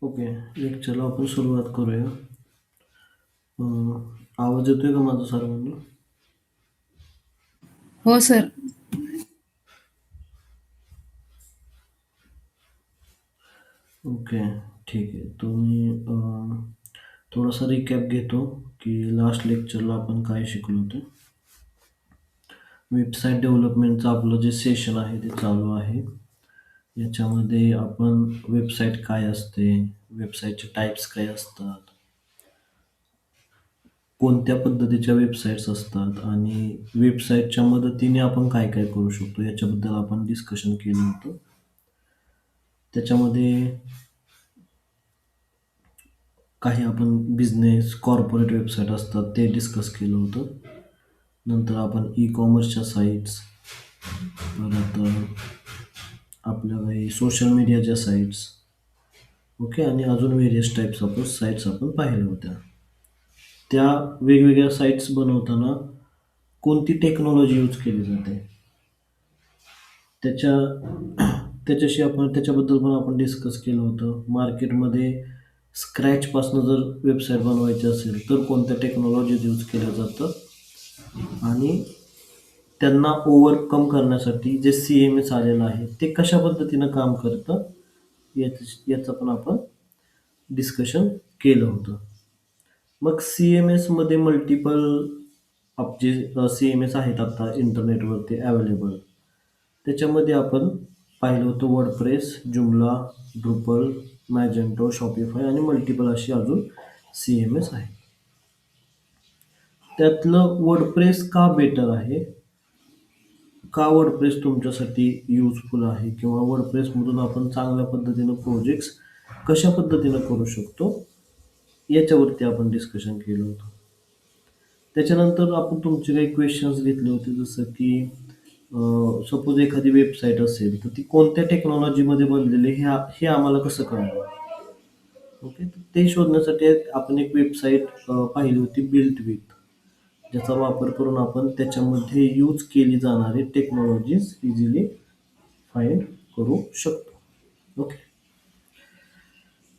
Okay. लेक्चरला आपण सुरुवात करूया. आवाज येतोय का माझा सर्वांना? हो सर. ओके. ठीक आहे. तो मी थोडासा रिकॅप घेतो, की लास्ट लेक्चरला आपण काय शिकलो होतो. वेबसाईट डेव्हलपमेंटचं आपलं जे सेशन आहे ते चालू आहे. याच्यामध्ये आपण वेबसाईट काय असते, वेबसाईटचे टाइप्स काय असतात, कोणत्या पद्धतीच्या वेबसाईट्स असतात आणि वेबसाईटच्या मदतीने आपण काय काय करू शकतो याच्याबद्दल आपण डिस्कशन केलं होतं. त्याच्यामध्ये काही आपण बिझनेस, कॉर्पोरेट वेबसाईट असतात ते डिस्कस केलं होतं. नंतर आपण ई-कॉमर्सच्या साईट्स, परत आपल्या काही सोशल मीडियाच्या साईट्स, ओके, आणि अजून व्हेरियस टाइप्स ऑफ साईट्स आपण पाहिल्या होत्या. त्या वेगवेगळ्या साईट्स बनवताना कोणती टेक्नॉलॉजी यूज केली जाते त्याच्या त्याच्याबद्दल पण आपण डिस्कस केलं होतं. मार्केटमध्ये स्क्रॅचपासून जर वेबसाईट बनवायची असेल तर कोणत्या टेक्नॉलॉजीज यूज केल्या जातात आणि त्यांना ओव्हरकम करण्यासाठी जे CMS आलेलं आहे ते कशा पद्धतीनं काम करतं याचं पण आपण डिस्कशन केलं होतं. मग CMSमध्ये मल्टिपल जे CMS आहेत आता इंटरनेटवरती अवेलेबल, त्याच्यामध्ये आपण पाहिलं होतं वर्डप्रेस, Joomla, Drupal, मॅजेंटो, शॉपिफाय आणि मल्टिपल अशी अजून CMS आहे. त्यातलं वर्डप्रेस का बेटर आहे? का वर्डप्रेस तुमच्यासाठी युजफुल आहे किंवा वर्डप्रेसमधून आपण चांगल्या पद्धतीनं प्रोजेक्ट्स कशा पद्धतीनं करू शकतो, याच्यावरती आपण डिस्कशन केलं होतं. त्याच्यानंतर आपण तुमचे काही क्वेश्चन्स घेतले होते, जसं की सपोज एखादी वेबसाईट असेल तर ती कोणत्या टेक्नॉलॉजीमध्ये बनलेली आहे हे आम्हाला कसं कळणार? ओके. तर ते शोधण्यासाठी आपण एक वेबसाईट पाहिली होती, बिल्ट विथ, ज्याचा वापर करून आपण त्याच्यामध्ये यूज केली जाणारी टेक्नॉलॉजीज इझिली फाइंड करू शकतो. ओके.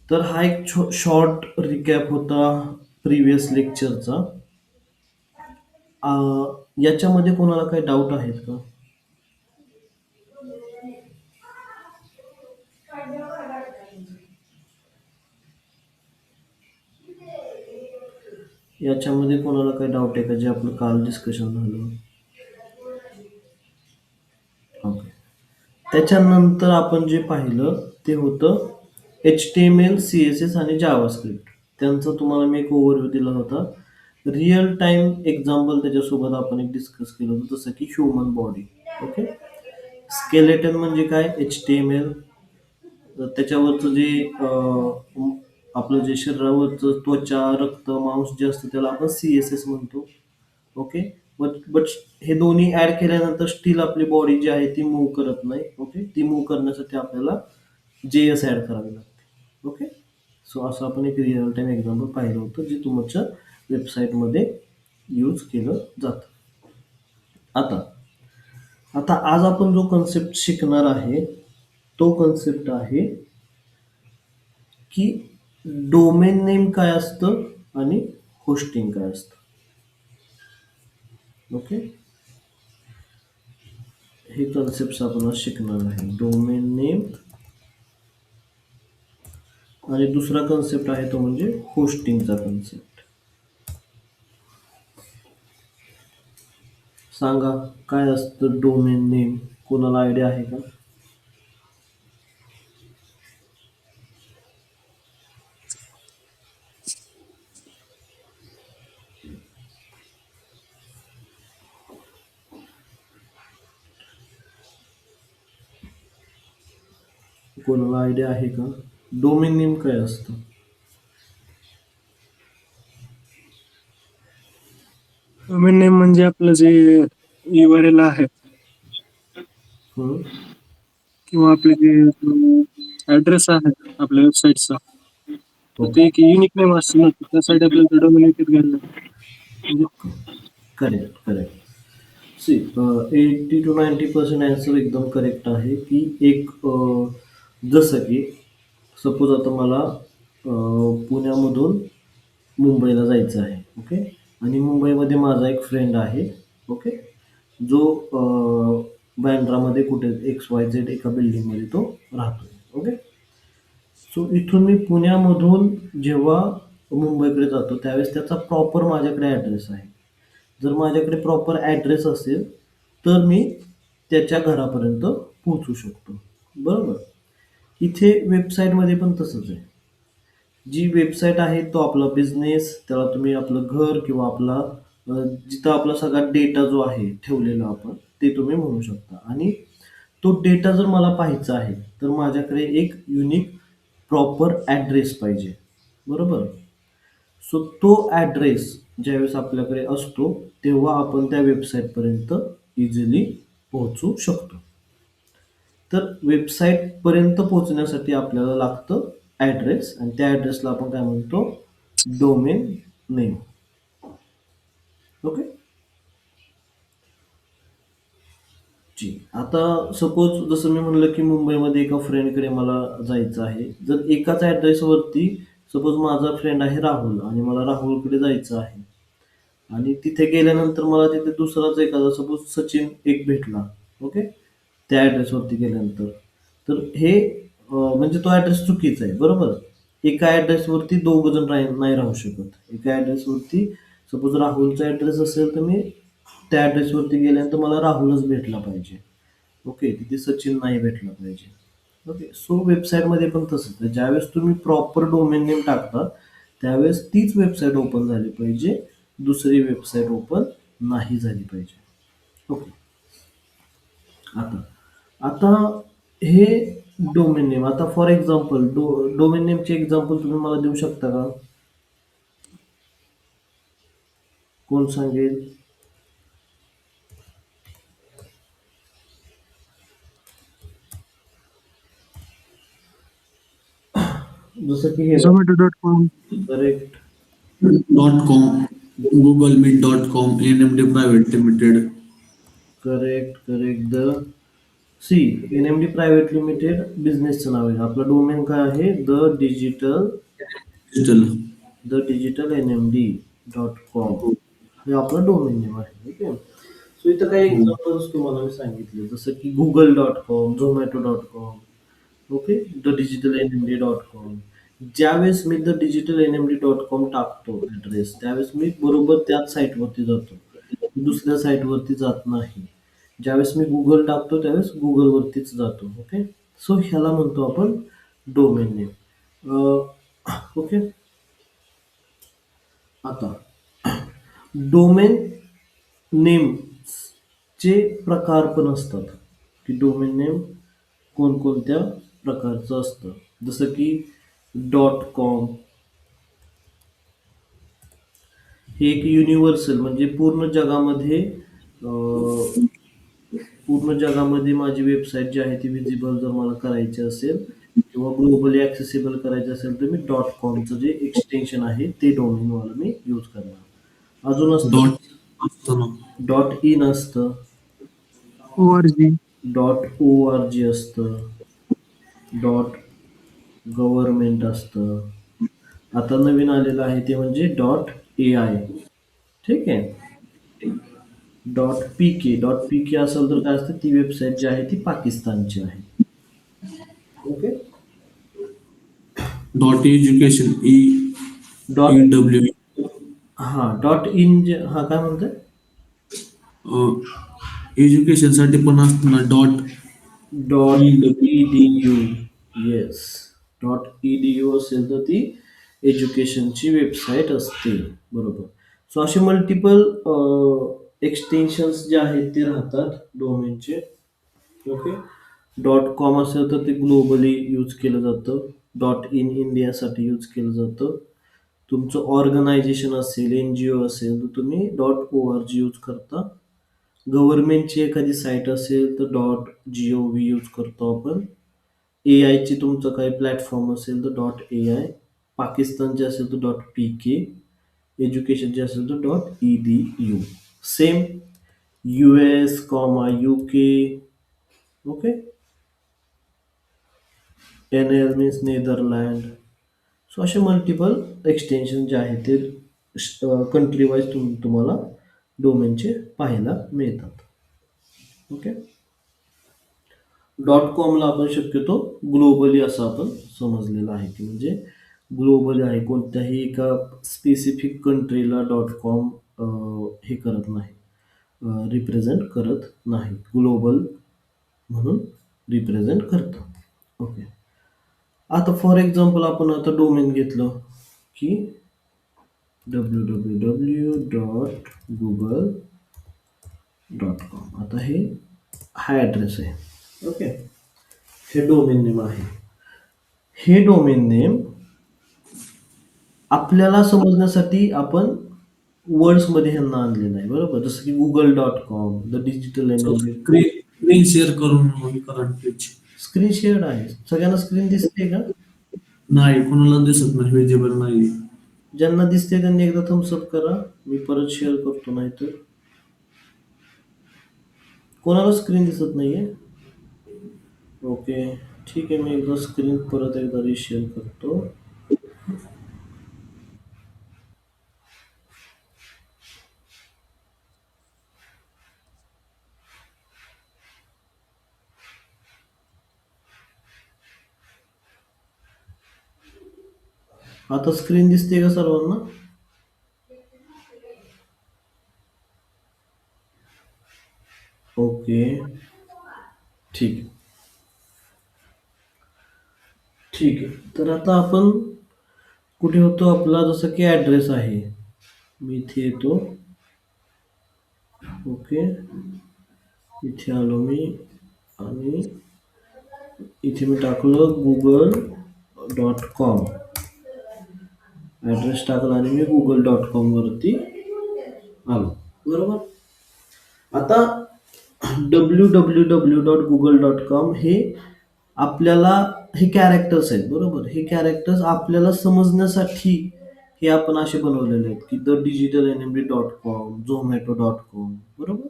तर हा एक शॉर्ट रिकॅप होता प्रिव्हियस लेक्चरचा. याच्यामध्ये कोणाला काही डाऊट आहेत का? याच्यामध्ये कोणाला काही डाऊट आहे का जे आपलं काल डिस्कशन झालं? ओके. त्याच्यानंतर आपण जे पाहिलं ते होतं HTML, CSS आणि जावास्क्रिप्ट. त्यांचा तुम्हाला मी एक ओव्हरव्ह्यू दिला होता. रिअल टाइम एक्झाम्पल त्याच्यासोबत आपण एक डिस्कस केलं होतं, जसं की ह्युमन बॉडी. ओके. स्केलेटन म्हणजे काय? HTML. त्याच्यावरचं जे आपलं जे शरीरावरचं त्वचा, रक्त, मांस जे असतं त्याला आपण CSS म्हणतो. ओके. बट बट हे दोन्ही ऍड केल्यानंतर स्टील आपली बॉडी जी आहे ती मूव्ह करत नाही. ओके. ती मूव्ह करण्यासाठी आपल्याला JS ऍड करावी लागते. ओके. सो असं आपण एक रिअल टाइम एक्झाम्पल पाहिलं होतं जे तुमच्या वेबसाईटमध्ये यूज केलं जातं. आता आता आज आपण जो कन्सेप्ट शिकणार आहे तो कन्सेप्ट आहे की डोमेन नेम काय असतं आणि होस्टिंग काय असतं. ओके. हे कन्सेप्ट आपण आज शिकणार आहे, डोमेन नेम, आणि दुसरा कन्सेप्ट आहे तो म्हणजे होस्टिंगचा कन्सेप्ट. सांगा काय असतं डोमेन नेम? कोणाला आयडिया आहे का? कोणाला आयडिया आहे का? डोमेन नेम काय असतं? डोमेन नेम म्हणजे आपलं जे URL आहे हं? किंवा आपले जे ऍड्रेस आहे आपल्या वेबसाईटचा, तर ते ओके. एक युनिक नेम असतं ना, तर त्यासाठी आपल्याला डोमेन विकत घ्यायला लागतं. म्हणजे correct, correct. See 80 to 90% answer एकदम करेक्ट आहे, की एक जसं की सपोज आता मला पुण्यामधून मुंबईला जायचं आहे. ओके. आणि मुंबईमध्ये माझा एक फ्रेंड आहे. ओके. जो बँड्रामध्ये कुठे XYZ एका बिल्डिंगमध्ये तो राहतोय. ओके. सो इथून मी पुण्यामधून जेव्हा मुंबईकडे जातो त्यावेळेस त्याचा प्रॉपर माझ्याकडे ॲड्रेस आहे. जर माझ्याकडे प्रॉपर ॲड्रेस असेल तर मी त्याच्या घरापर्यंत पोहोचू शकतो. बरोबर. इथे वेबसाईटमध्ये पण तसंच आहे. जी वेबसाईट आहे तो आपला बिझनेस, त्याला तुम्ही आपलं घर किंवा आपला जिथं आपला सगळा डेटा जो आहे ठेवलेला आपण, ते तुम्ही म्हणू शकता. आणि तो डेटा जर मला पाहायचा आहे, तर माझ्याकडे एक युनिक प्रॉपर ॲड्रेस पाहिजे. बरोबर. सो तो ॲड्रेस ज्यावेळेस आपल्याकडे असतो, तेव्हा आपण त्या वेबसाईटपर्यंत इझिली पोहोचू शकतो. तर वेबसाईटपर्यंत पोहोचण्यासाठी आपल्याला लागतं ॲड्रेस, आणि त्या ॲड्रेसला आपण काय म्हणतो, डोमेन नेम. ओके. जी. आता सपोज जसं मी म्हणलं की मुंबईमध्ये एका फ्रेंडकडे मला जायचं आहे. जर एकाच ॲड्रेसवरती सपोज माझा फ्रेंड आहे राहुल आणि मला राहुलकडे जायचं आहे. आणि तिथे गेल्यानंतर मला तिथे दुसराच एखादा सपोज सचिन एक भेटला. ओके. त्या ॲड्रेसवरती गेल्यानंतर. तर हे म्हणजे तो ॲड्रेस चुकीचा आहे. बरोबर. एका ॲड्रेसवरती दोघं जण नाही राहू शकत. एका ॲड्रेसवरती सपोज राहुलचा ॲड्रेस असेल तर मी त्या ॲड्रेसवरती गेल्यानंतर मला राहुलच भेटला पाहिजे. ओके. तिथे सचिन नाही भेटला पाहिजे. ओके. सो वेबसाईटमध्ये पण तसंच आहे. ज्यावेळेस तुम्ही प्रॉपर डोमेन नेम टाकता, त्यावेळेस तीच वेबसाईट ओपन झाली पाहिजे. दुसरी वेबसाईट ओपन नाही झाली पाहिजे. ओके. आता आता हे डोमेन नेम. आता फॉर एक्झाम्पल डोमेन नेमचे एक्झाम्पल तुम्ही मला देऊ शकता का? कोण सांगेल? जसं की हे Zomato.com, correct. .com, GoogleMeet.com, NMD Private Limited, correct. Correct. See NMD private limited बिझनेसचं नाव आहे. आपलं डोमेन काय आहे? Digital. The digital NMD.com. हे आपलं डोमेन नेम आहे. ओके. सो इथं काही हो. एक्झाम्पल्स तुम्हाला मी सांगितले, जसं की Google.com, Zomato.com. Okay. The digital NMD.com. ज्यावेळेस मी द डिजिटल NMD.com टाकतो ॲड्रेस, त्यावेळेस मी बरोबर त्याच साईटवरती जातो. दुसऱ्या साईटवरती जात नाही. ज्यावेळेस मी Google टाकतो त्यावेळेस Googleवरतीच जातो. ओके. सो ह्याला म्हणतो आपण डोमेन नेम. ओके. आता डोमेन नेमचे प्रकार पण असतात, की डोमेन नेम कोणकोणत्या प्रकारचं असतं. जसं की .com हे एक युनिव्हर्सल, म्हणजे पूर्ण जगामध्ये माझी वेबसाईट जी आहे ती व्हिजिबल जर मला करायची असेल किंवा ग्लोबली ॲक्सेसिबल करायची असेल तर मी .comचं जे एक्सटेन्शन आहे ते डोमेन मला मी यूज करणार. अजून असतं Dot असतं ना. .in असतं, org, .org असतं, .गव्हर्नमेंट असतं. आता नवीन आलेलं आहे ते म्हणजे .ai. ठीक आहे. .pk असेल तर काय असतं, ती वेबसाईट जी आहे ती पाकिस्तानची आहे. ओके. .education, डॉट EW, हां. .in जे हां, काय म्हणताय? एज्युकेशन साठी पण असतं ना. EW. .edu. येस. .edu असेल तर ती एज्युकेशनची वेबसाईट असते. बरोबर. सो असे मल्टिपल एक्सटेन्शन्स जे आहेत ते राहतात डोमेनचे. ओके. .com असेल तर ते ग्लोबली यूज केलं जातं. .in इंडियासाठी यूज केलं जातं. तुमचं ऑर्गनायझेशन असेल, NGO असेल तर तुम्ही .org यूज करता. गव्हर्नमेंटची एखादी साईट असेल तर .gov यूज करतो आपण. AIची तुमचं काही प्लॅटफॉर्म असेल तर .ai. पाकिस्तानचे असेल तर .pk. एज्युकेशनचे असेल तर .edu. Same US, UK. Okay. NL means Netherland. So असे मल्टिपल एक्सटेन्शन जे आहे ते कंट्री वाईज तुम्हाला डोमेनचे पाहायला मिळतात. ओके. .comला आपण शक्यतो ग्लोबली असं आपण समजलेलं आहे की म्हणजे ग्लोबली आहे, कोणत्याही एका स्पेसिफिक कंट्रीला .com हे करत नाही, रिप्रेझेंट करत नाही, ग्लोबल म्हणून रिप्रेझेंट करतं. ओके. आता फॉर एक्झाम्पल आपण आता डोमेन घेतलं की www.google.com. आता हा ॲड्रेस आहे. ओके. हे डोमेन नेम आहे. हे डोमेन नेम आपल्याला समजण्यासाठी आपण वर्ड्समध्ये ह्यांना आणलेलं आहे, बरोबर. जसं की google.com, the digital energy. Screen share करून हे करा पेज. स्क्रीन शेअर्ड आहे. सगळ्यांना स्क्रीन दिसते का? नाही, कोणाला दिसत नाही, विजिबल नाही. ज्यांना दिसते त्यांनी एकदा थम्स अप करा. मी परत शेअर करतो, नाही तर कोणाला स्क्रीन दिसत नाहीये. ओके, ठीक आहे. मी एकदा स्क्रीन परत एकदा रिशेअर करतो. आता स्क्रीन दिसते का सर्वांना? ओके, ठीक आहे. ठीक आहे. तर आता आपण कुठे होतो? आपला जसं की ॲड्रेस आहे. मी इथे येतो. ओके, इथे आलो मी आणि इथे मी टाकलं google.com. ॲड्रेस टाकला आणि मी google.com वरती आलो, बरोबर. आता www.google.com हे आपल्याला हे कॅरेक्टर्स आहेत, बरोबर. हे कॅरेक्टर्स आपल्याला समजण्यासाठी हे आपण असे बनवलेले आहेत की द डिजिटल NMD.com, zomato.com, बरोबर.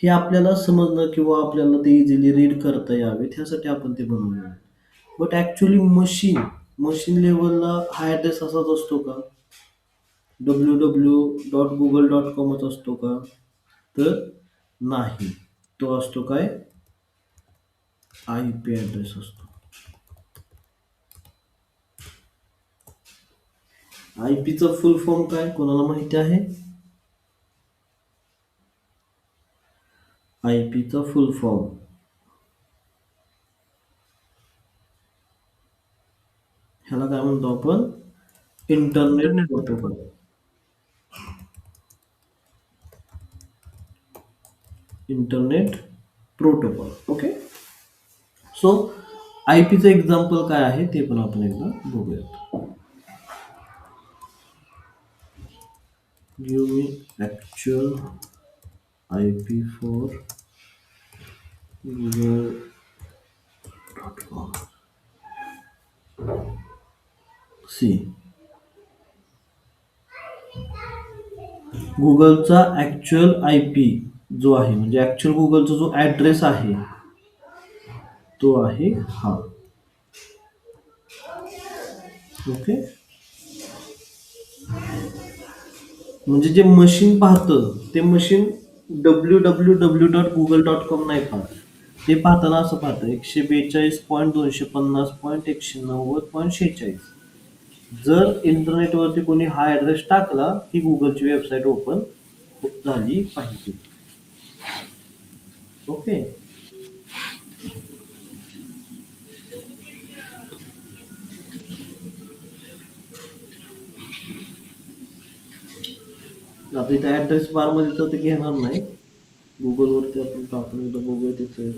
हे आपल्याला समजणं किंवा आपल्याला ते इझिली रीड करता यावेत ह्यासाठी आपण ते बनवलेलं आहे. बट ॲक्च्युली मशीन लेवलला हा ॲड्रेस असाच असतो का? www.google.comच असतो का? तर नाही. तो असतो काय? IP ॲड्रेस असतो. IPचं फुल फॉर्म काय कोणाला माहिती आहे? IPचा फुल फॉर्म ह्याला काय म्हणतो आपण? Internet protocol. Internet protocol. Okay. So IPचं एक्झाम्पल काय आहे ते पण आपण एकदा बघूयात. Give me actual IP for google.com. See गुगलचा ॲक्च्युअल IP जो आहे म्हणजे ॲक्च्युअल गुगलचा जो ॲड्रेस आहे तो आहे हा. ओके. म्हणजे जे मशीन पाहतं ते मशीन www.google.com नाही पाहत. ते पाहताना असं पाहतं 142.250.190.46. जर इंटरनेटवरती कोणी हा ॲड्रेस टाकला की गुगलची वेबसाईट ओपन झाली पाहिजे. ओके. आता इथे ॲड्रेस बारमध्ये तर ते घेणार नाही. गुगलवरती आपण टाकून एकदा बघूया तिथं.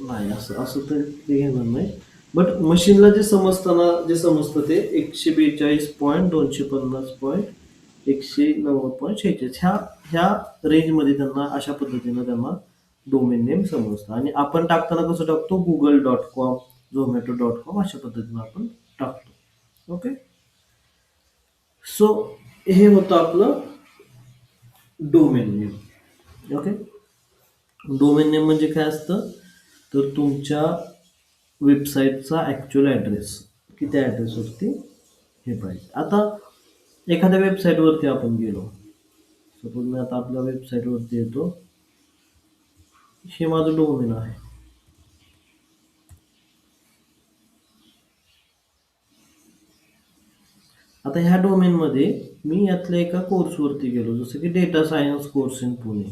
नाही, असं तर ते घेणार नाही. बट मशीनला जे समजतं ते 142.250.190.46 ह्या रेंजमध्ये त्यांना अशा पद्धतीनं त्यांना डोमेन नेम समजतं. आणि आपण टाकताना कसं टाकतो? google.com, zomato.com अशा पद्धतीनं आपण टाकतो. ओके. सो हे होतं आपलं domain name. Okay. Domain name म्हणजे काय असतं? तर तुमच्या वेबसाईटचा ॲक्च्युअल ॲड्रेस की त्या ॲड्रेसवरती हे पाहिजे. आता एखाद्या वेबसाईटवरती आपण गेलो, सपोज मी आता आपल्या वेबसाईटवरती येतो, हे माझं डोमेन आहे. आता ह्या डोमेनमध्ये मी यातल्या एका कोर्सवरती गेलो, जसं की data science course in Pune.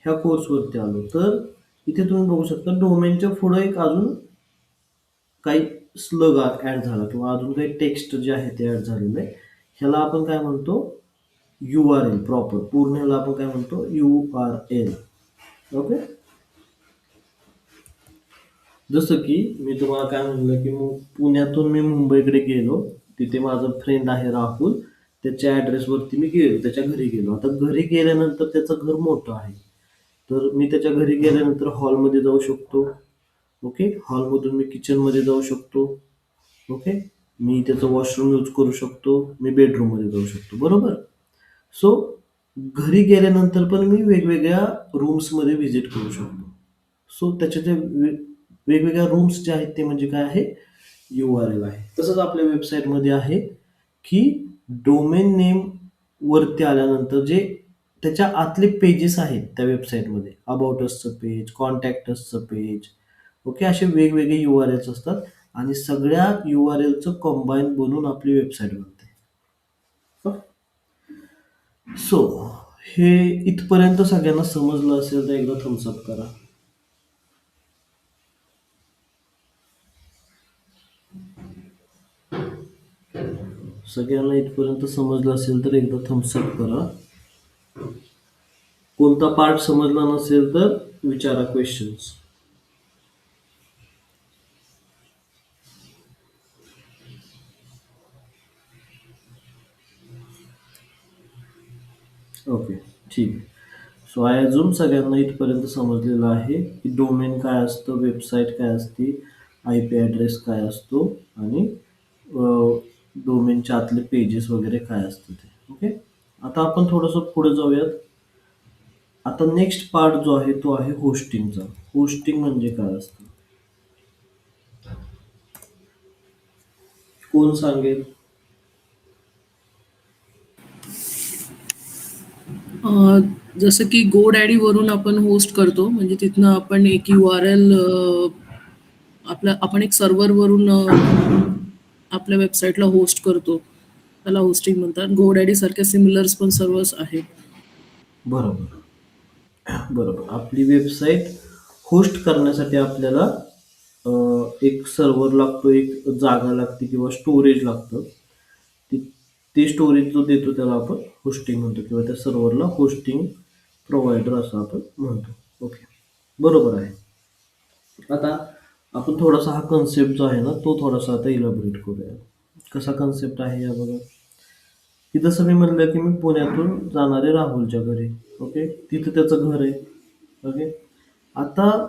ह्या कोर्सवरती आलो तर इथे तुम्ही बघू शकता डोमेनच्या पुढे एक अजून काही स्लग ॲड झाला किंवा अजून काही टेक्स्ट जे आहे ते ॲड झालेलं आहे. ह्याला आपण काय म्हणतो, URL प्रॉपर. पूर्ण ह्याला आपण काय म्हणतो, URL. ओके. जसं की मी तुम्हाला काय म्हणलं की पुण्यातून मी मुंबईकडे गेलो, तिथे माझा फ्रेंड आहे राहुल, त्याच्या ॲड्रेसवरती मी गेलो, त्याच्या घरी गेलो. आता घरी गेल्यानंतर त्याचं घर मोठं आहे, तर मी त्याच्या घरी गेल्यानंतर हॉलमध्ये जाऊ शकतो. ओके. हॉलमधून मी किचनमध्ये जाऊ शकतो. ओके. मी त्याचं वॉशरूम यूज करू शकतो. मी बेडरूममध्ये जाऊ शकतो. बरोबर. सो घरी गेल्यानंतर पण मी वेगवेगळ्या रूम्समध्ये व्हिजिट करू शकतो. सो त्याचे जे वेगवेगळ्या रूम्स जे आहेत ते म्हणजे काय आहे, URL आहे. तसंच आपल्या वेबसाईटमध्ये आहे की डोमेन नेम वरती आल्यानंतर जे त्याच्या आतले पेजेस आहेत त्या वेबसाईटमध्ये, अबाउट असचं पेज, कॉन्टॅक्ट असचं पेज, ओके, असे वेगवेगळे URLs असतात आणि सगळ्या URLचं कंबाईन बनवून आपली वेबसाईट बनते. सो हे इथपर्यंत सगळ्यांना समजलं असेल तर एकदा थम्सअप करा. सगळ्यांना इथपर्यंत समजलं असेल तर एकदा थम्सअप करा. कोणता पार्ट समजला नसेल तर विचारा क्वेश्चन्स. ओके, ठीक आहे. सो आय अजून सगळ्यांना इथपर्यंत समजलेलं आहे की डोमेन काय असतं, वेबसाईट काय असते, IP ॲड्रेस काय असतो आणि डोमेनच्या आतले पेजेस वगैरे काय असतं ते. ओके. आता आपण थोडंसं पुढे जाऊयात. आता नेक्स्ट पार्ट जो आहे तो आहे होस्टिंगचा. होस्टिंग म्हणजे काय असतं, कोण सांगेल? जसं की GoDaddy वरून आपण होस्ट करतो, म्हणजे तिथनं आपण एक URL आपण एक सर्व्हरवरून आपल्या वेबसाईटला होस्ट करतो. त्याला होस्टिंग म्हणतात. GoDaddy सारखे सिमिलर्स पण सर्व्हर्स आहेत. बरोबर. बरोबर. आपली वेबसाईट होस्ट करण्यासाठी आपल्याला एक सर्व्हर लागतो, एक जागा लागते किंवा स्टोरेज लागतं. ते स्टोरेज जो देतो त्याला आपण होस्टिंग म्हणतो किंवा त्या सर्व्हरला होस्टिंग प्रोव्हायडर असं आपण म्हणतो. ओके, बरोबर आहे. आता आपण थोडासा हा कन्सेप्ट जो आहे ना तो थोडासा आता इलॅबोरेट करूया. कसा कन्सेप्ट आहे या बघा, की जसं मी म्हणलं की मी पुण्यातून जाणार आहे राहुलच्या घरी. ओके. तिथं त्याचं घर आहे. ओके. आता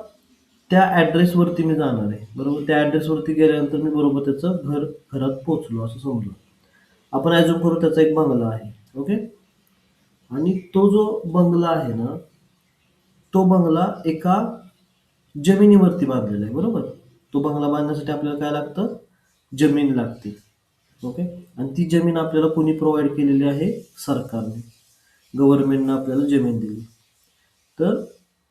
त्या ॲड्रेसवरती मी जाणार आहे. बरोबर. त्या ॲड्रेसवरती गेल्यानंतर मी बरोबर त्याचं घरात पोहोचलो असं समजू. आपण ॲज्युम करू त्याचा एक बंगला आहे. ओके. आणि तो जो बंगला आहे ना, तो बंगला एका जमिनीवरती बांधलेला आहे. बरोबर. तो बंगला बांधण्यासाठी आपल्याला काय लागतं, जमीन लागते. ओके. आणि ती जमीन आपल्याला कोणी प्रोव्हाइड केलेली आहे, सरकारने, गव्हर्नमेंटनं आपल्याला जमीन दिली. तर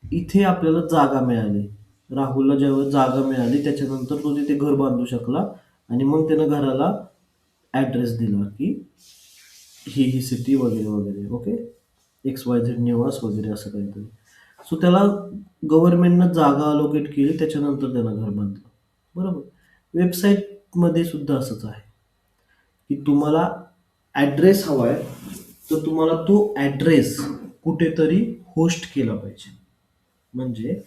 इथे आपल्याला जागा मिळाली. राहुलला जेव्हा जागा मिळाली त्याच्यानंतर तो तिथे घर बांधू शकला आणि मग त्यानं घराला ॲड्रेस दिला की ही सिटी वगैरे वगैरे. ओके. XYZ निवास वगैरे असं काहीतरी. सो त्याला गव्हर्नमेंटनं जागा अलोकेट केली, त्याच्यानंतर त्यानं घर बांधलं. बरोबर. वेबसाईटमध्ये सुद्धा असंच आहे की तुम्हाला ॲड्रेस हवा आहे, तर तुम्हाला तो ॲड्रेस कुठेतरी होस्ट केला पाहिजे. म्हणजे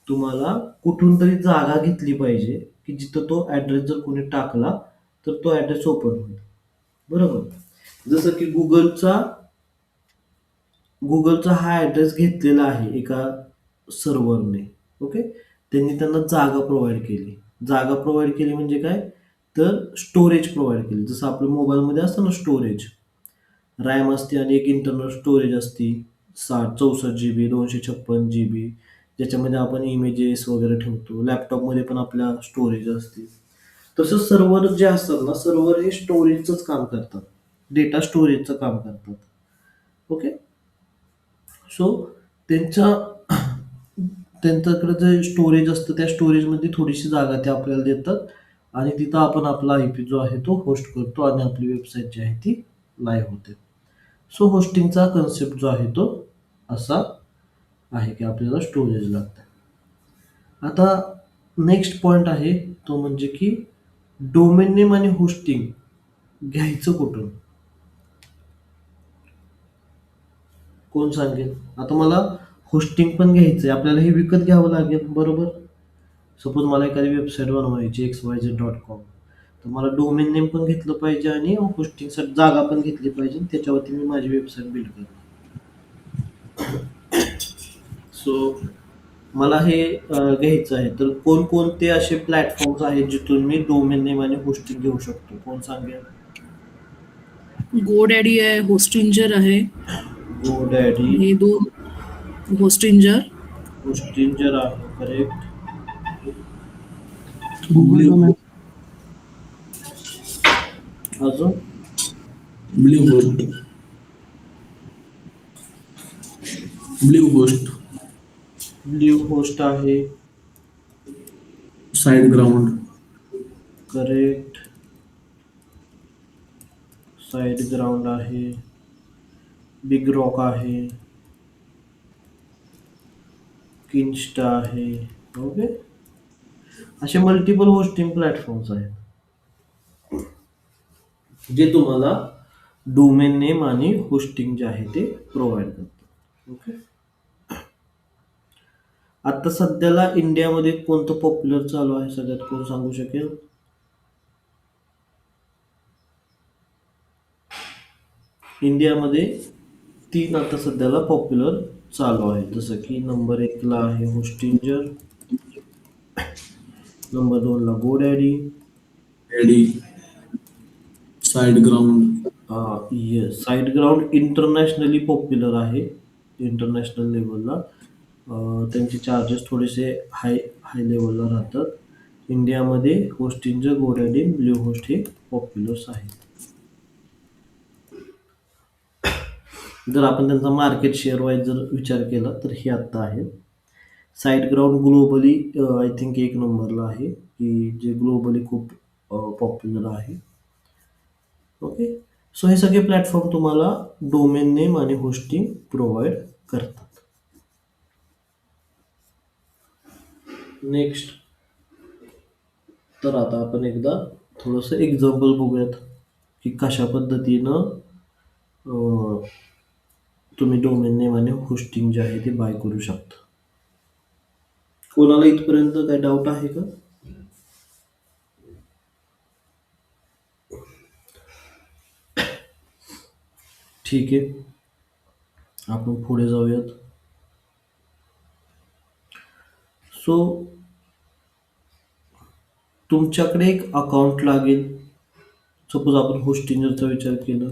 तुम्हाला कुठून तरी जागा घेतली पाहिजे की जिथं तो ॲड्रेस जर कोणी टाकला तर तो ॲड्रेस ओपन होईल. बरोबर. जसं की गुगलचा हा ॲड्रेस घेतलेला आहे एका सर्व्हरने. ओके. त्यांनी त्यांना जागा प्रोव्हाइड केली. जागा प्रोव्हाइड केली म्हणजे काय, तर स्टोरेज प्रोव्हाइड केली. जसं आपल्या मोबाईलमध्ये असतं ना स्टोरेज, रॅम असते आणि एक इंटरनल स्टोरेज असते 64 GB, 256 GB ज्याच्यामध्ये आपण इमेजेस वगैरे ठेवतो. लॅपटॉपमध्ये पण आपल्या स्टोरेज असते. तसं सर्व्हर जे असतात ना, सर्व्हर हे स्टोरेजचंच काम करतात, डेटा स्टोरेजचं काम करतात. ओके. सो त्यांच्या त्यांच्याकडे जे स्टोरेज असतं त्या स्टोरेजमध्ये थोडीशी जागा ते आपल्याला देतात आणि तिथं आपण आपला आय पी जो आहे तो होस्ट करतो आणि आपली वेबसाईट जी आहे ती लाईव्ह होते. सो होस्टिंगचा कन्सेप्ट जो आहे तो असा आहे की आपल्याला स्टोरेज लागतं. आता नेक्स्ट पॉईंट आहे तो म्हणजे की डोमेन नेम आणि होस्टिंग घ्यायचं कुठून? कोण सांगेल? आता मला होस्टिंग पण घ्यायचंय, आपल्याला हे विकत घ्यावं लागेल, बरोबर? सपोज मला एखादी वेबसाईट बनवायची xyz.com, तर मला डोमेन नेम पण घेतलं पाहिजे आणि होस्टिंगसाठी जागा पण घेतली पाहिजे. त्याच्यावरती मी माझी वेबसाईट बिल्ड करणार. सो मला हे घ्यायचं आहे. तर कोणकोणते असे प्लॅटफॉर्म्स आहेत जिथून मी डोमेन नेम आणि होस्टिंग घेऊ शकतो? कोण सांगेल? GoDaddy आहे, होस्टिंजर आहे. GoDaddy, हे दोन. होस्टिंजर, होस्टिंजर आहे, करेक्ट. Google blue domain. अजून blue host. Blue host. Blue host आहे, site ground. Correct. Site ground आहे, बिग रॉक आहे, किनस्टा आहे. ओके. असे मल्टिपल होस्टिंग प्लॅटफॉर्म्स आहेत जे तुम्हाला डोमेन नेम आणि होस्टिंग जे आहे ते प्रोव्हाइड करतात. ओके. आता सध्याला इंडियामध्ये कोणतं पॉप्युलर चालू आहे सगळ्यात, कोण सांगू शकेल? इंडियामध्ये 3 आता सध्याला पॉप्युलर चालू आहे. जसं की नंबर 1 ला आहे होस्टिंजर, नंबर 2 ला GoDaddy. एडी. SiteGround. Yes, SiteGround internationally popular आहे, इंटरनॅशनल लेवलला. त्यांचे चार्जेस थोडेसे हाय लेवलला राहतात. इंडियामध्ये होस्टिंजर, GoDaddy, ब्ल्यू होस्ट हे पॉप्युलर्स आहेत. जर आपण त्यांचा मार्केट शेअर वाईज जर विचार केला तर हे आत्ता आहे. Site ground globally I think 1 नंबरला आहे, की जे ग्लोबली खूप पॉप्युलर आहे. ओके. सो हे सगळे प्लॅटफॉर्म तुम्हाला डोमेन नेम आणि होस्टिंग प्रोव्हाइड करतात. नेक्स्ट, तर आता आपण एकदा थोडंसं एक्झाम्पल बघूयात की कशा पद्धतीनं तुम्ही डोमेन नेम आणि होस्टिंग जे आहे ते बाय करू शकता. कोणाला इथपर्यंत काही डाऊट आहे का? ठीक आहे, आपण पुढे जाऊयात. सो तुमच्याकडे एक अकाउंट लागेल. सपोज आपण होस्टिंजरचा विचार केला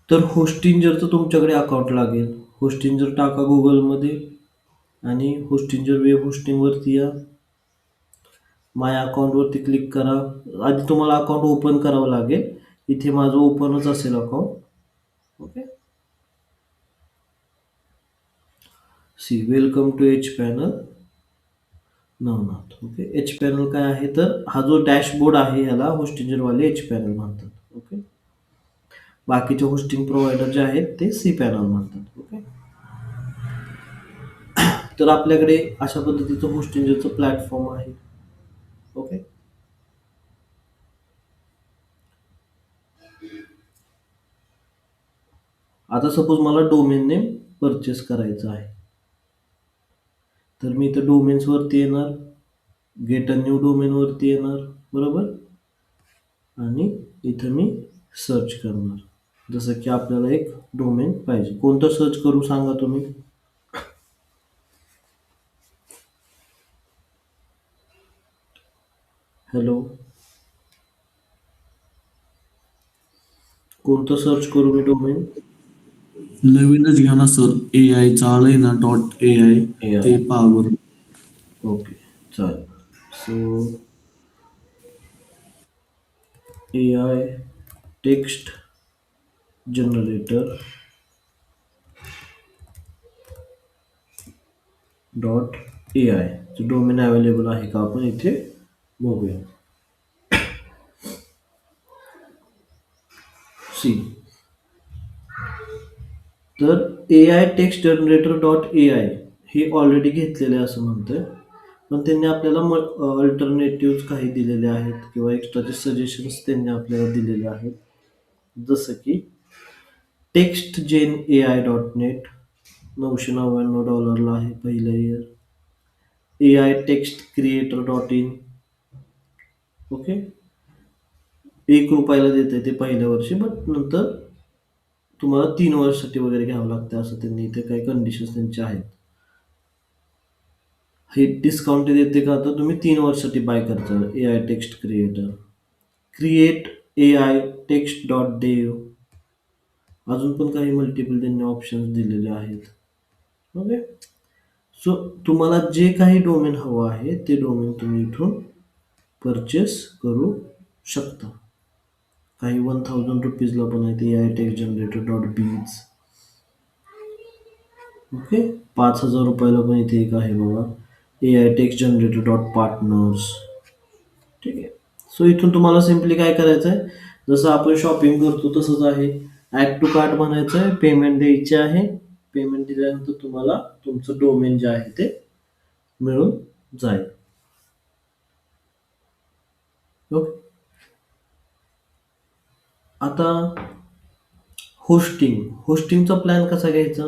तर होस्टिंजरचं तुमच्याकडे अकाउंट लागेल. होस्टिंजर टाका गुगलमध्ये आणि होस्टिंजर वेब होस्टिंगवरती या. माय अकाउंटवरती क्लिक करा. आधी तुम्हाला अकाउंट ओपन करावं लागेल. इथे माझं ओपनच असेल account. Okay. See welcome to hPanel Navnath. Okay. HPanel काय आहे तर हा जो डॅशबोर्ड आहे ह्याला होस्टिंजरवाले एच पॅनल म्हणतात. ओके. बाकीचे होस्टिंग प्रोव्हायडर जे आहेत ते सी पॅनल म्हणतात. ओके. तर आपल्याकडे अशा पद्धतीचं होस्टिंजरचं प्लॅटफॉर्म आहे. ओके. आता सपोज मला डोमेन नेम परचेस करायचं आहे, तर मी इथं डोमेन्स वरती येणार, गेट अ न्यू डोमेन वरती येणार, बरोबर. आणि इथं मी सर्च करणार. जसं की आपल्याला एक डोमेन पाहिजे, कोणतं सर्च करू सांगा तुम्ही? हॅलो, कोणतं सर्च करू मी डोमेन? नवीनच घ्या ना सर, ए आय चालय ना .ai AI. ते पावर. ओके, चालेल. So A I text generator .ai चं डोमेन अवेलेबल आहे का आपण इथे बघूया. सी, तर ए आय टेक्स्ट जनरेटर .ai हे ऑलरेडी घेतलेले आहे असं म्हणतंय, पण त्यांनी आपल्याला अल्टरनेटिव्ह काही दिलेले आहेत किंवा एक्स्ट्राचे सजेशन्स त्यांनी आपल्याला दिलेले आहेत. जसं की टेक्स्ट जेन AI.net $999 आहे पहिलं year. A I text creator .in, okay, ₹1 देते ते पहिल्या वर्षी, बट नंतर तुम्हाला 3 वर्षासाठी वगैरे घ्यावं लागतं असं त्यांनी इथे काही कंडिशन्स त्यांचे आहेत. हे डिस्काउंट देते का, तर तुम्ही 3 वर्षासाठी बाय करता A I text creator. Create A I text .dev, अजून पण काही मल्टिपल त्यांनी ऑप्शन्स दिलेले आहेत. ओके, सो तुम्हाला जे काही डोमेन हवं आहे ते डोमेन तुम्ही इथून परचेस करू शकता. काही ₹1000 पण आहे A I text generator .biz. Okay, ₹5000 पण इथे एक आहे बघा, A I text generator .partners. ठीक आहे. सो इथून तुम्हाला सिम्पली काय करायचं आहे, जसं आपण शॉपिंग करतो तसंच आहे. ॲड टू कार्ट म्हणायचं आहे, पेमेंट द्यायची आहे. पेमेंट दिल्यानंतर तुम्हाला तुमचं डोमेन जे आहे ते मिळून जाईल. ओके, आता होस्टिंगचा प्लॅन कसा घ्यायचा,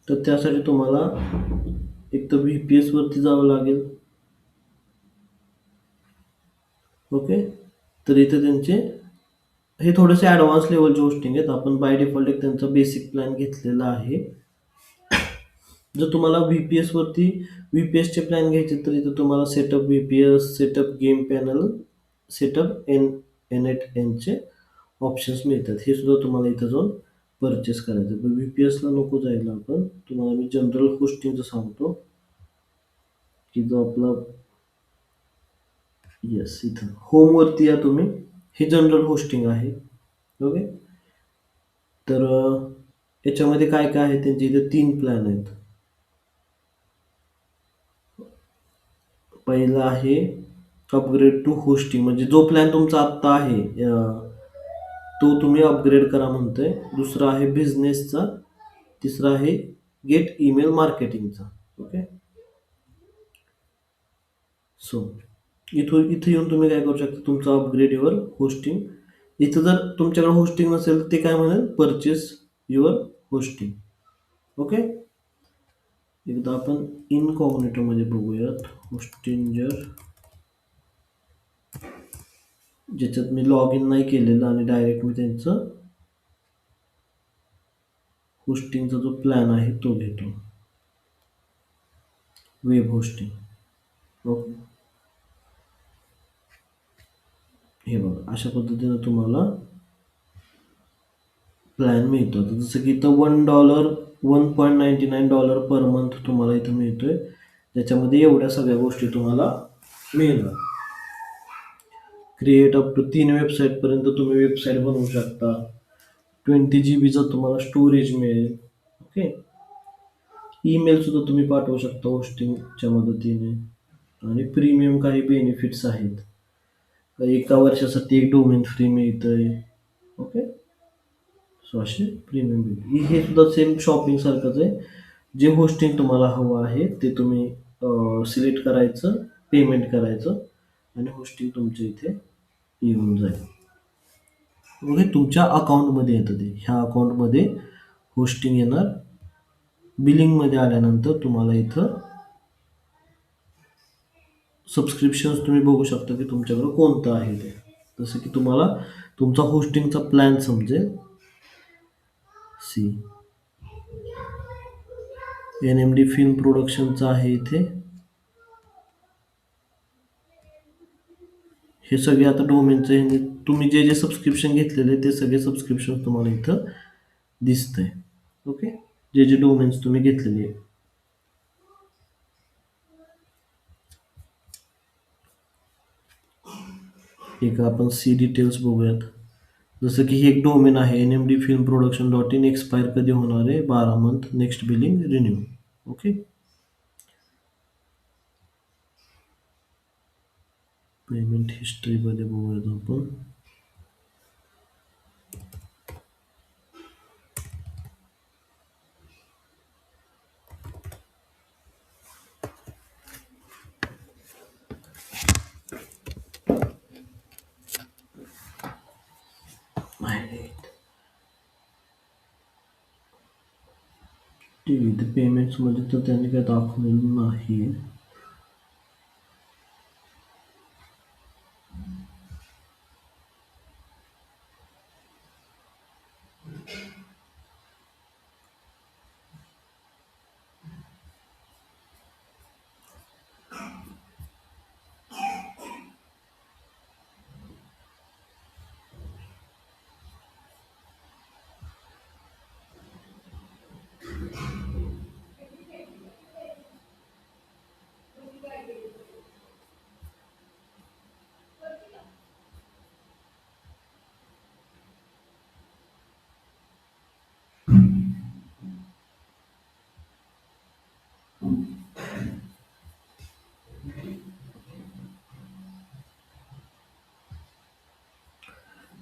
तर त्यासाठी तुम्हाला एक तर VPS वरती जावं लागेल. ओके, तर इथे त्यांचे हे थोडेसे ॲडव्हान्स लेवलचे होस्टिंग आहेत. आपण बाय डिफॉल्ट एक त्यांचा बेसिक प्लॅन घेतलेला आहे. जर तुम्हाला VPSचे प्लॅन घ्यायचे तर इथं तुम्हाला setup VPS, setup game panel, setup NetNचे ऑप्शन्स मिळतात. हे सुद्धा तुम्हाला इथं जाऊन परचेस करायचं. पण VPSला नको जायला आपण. तुम्हाला मी जनरल होस्टिंगचं सांगतो, की जो आपला येस इथं होमवरती या तुम्ही. हे जनरल होस्टिंग आहे. ओके, तर याच्यामध्ये काय काय आहे, त्यांचे इथे 3 प्लॅन आहेत. पहिला आहे अपग्रेड टू होस्टिंग, म्हणजे जो प्लॅन तुमचा आत्ता आहे तो तुम्ही अपग्रेड करा म्हणतोय. दुसरा आहे बिझनेसचा. तिसरा आहे गेट ईमेल मार्केटिंगचा. ओके, सो इथे येऊन तुम्ही काय करू शकता, तुमचं अपग्रेड युअर होस्टिंग. इथं जर तुमच्याकडे होस्टिंग नसेल तर ते काय म्हणेल, परचेस युअर होस्टिंग. ओके, एकदा आपण इनकॉग्निटोमध्ये बघूयात. होस्टिंजर, ज्याच्यात मी लॉग इन नाही केलेलं आणि डायरेक्ट मी त्यांचं होस्टिंगचा जो प्लॅन आहे तो घेतो, वेब होस्टिंग. ओके, हे बघा अशा पद्धतीनं तुम्हाला प्लॅन मिळतो. जसं की इथं $1.99 पर मंथ तुम्हाला इथं मिळतोय, ज्याच्यामध्ये एवढ्या सगळ्या गोष्टी तुम्हाला मिळणार. क्रिएट अप टू 3 वेबसाईटपर्यंत तुम्ही वेबसाईट बनवू शकता. 20 GB तुम्हाला स्टोरेज मिळेल. ओके, ईमेल सुद्धा तुम्ही पाठवू शकता होस्टिंगच्या मदतीने. आणि प्रीमियम काही बेनिफिट्स आहेत. 1 वर्षासाठी एक डोमेन फ्री मिळतंय. ओके, सो असे प्रीमियम बिल. हे सुद्धा सेम शॉपिंग सारखंच आहे. जे होस्टिंग तुम्हाला हवं आहे ते तुम्ही सिलेक्ट करायचं, पेमेंट करायचं आणि होस्टिंग तुमच्या इथे येऊन जाईल. ओके, तुमच्या अकाउंटमध्ये येतं ते. ह्या अकाउंटमध्ये होस्टिंग येणार. बिलिंगमध्ये आल्यानंतर तुम्हाला इथं सबस्क्रिप्शन्स तुम्ही बघू शकता की तुमच्याकडं कोणतं आहे ते. जसं की तुम्हाला तुमचा होस्टिंगचा प्लॅन समजेल. सी, NMD फिल्म प्रोडक्शनचा आहे इथे. हे सगळे आता डोमेनचे तुम्ही जे जे सबस्क्रिप्शन घेतलेले ते सगळे सबस्क्रिप्शन तुम्हाला इथं दिसतंय. ओके, जे जे डोमेन्स तुम्ही घेतलेले आहे. एक आपण सी डिटेल्स बघूयात. जसं की हे एक डोमेन आहे NMD film production .in. Expire कधी होणार आहे? 12 month, next billing renew. Okay, payment हिस्ट्रीमध्ये बघूयात आपण. ठीक आहे, पेमेंट्समध्ये तर त्यांनी काय दाखवलेलं नाही.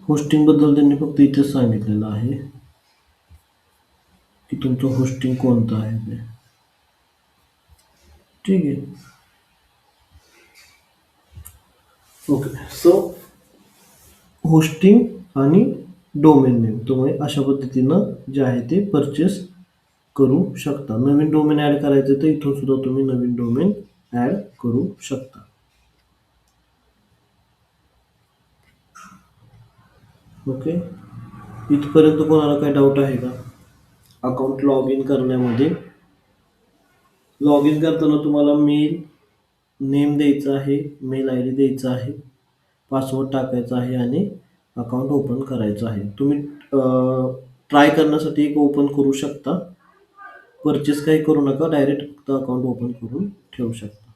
होस्टिंग बद्दल त्यांनी फक्त इथेच सांगितलेलं आहे की तुमचं होस्टिंग कोणतं आहे ते. ठीक आहे. ओके, सो होस्टिंग आणि डोमेन नेम तुम्ही अशा पद्धतीनं जे आहे ते परचेस करू शकता. नवीन डोमेन ऍड करायचं तर इथून सुद्धा तुम्ही नवीन डोमेन ऍड करू शकता. ओके, इथपर्यंत कोणाला काही डाऊट आहे का? अकाउंट लॉग इन करण्यामध्ये लॉग इन करताना तुम्हाला मेल नेम द्यायचा आहे, मेल ID द्यायचा आहे, पासवर्ड टाकायचा आहे आणि अकाउंट ओपन करायचं आहे. तुम्ही ट्राय करण्यासाठी एक ओपन करू शकता. परचेस काही करू नका, डायरेक्ट फक्त अकाउंट ओपन करून ठेवू शकता.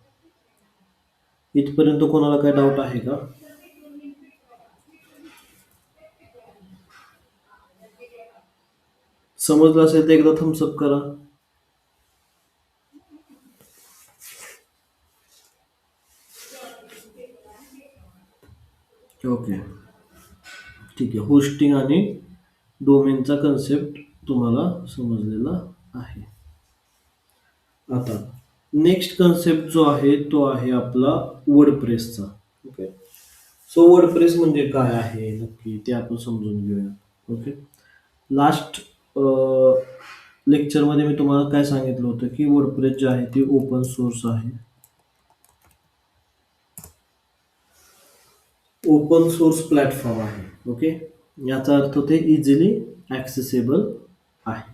इथपर्यंत कोणाला काही डाऊट आहे का? समजलं असेल तर एकदा थम्सअप करा. ओके, ठीक आहे. होस्टिंग आणि डोमेनचा कन्सेप्ट तुम्हाला समजलेला आहे. आता नेक्स्ट कन्सेप्ट जो आहे तो आहे आपला वर्डप्रेसचा. ओके, सो वर्डप्रेस म्हणजे काय आहे नक्की ते आपण समजून घेऊया. ओके, लास्ट लेक्चरमध्ये मी तुम्हाला काय सांगितलं होतं की वर्डप्रेस जे आहे ते ओपन सोर्स आहे. ओपन सोर्स प्लॅटफॉर्म आहे. ओके, याचा अर्थ ते इझिली ॲक्सेसेबल आहे.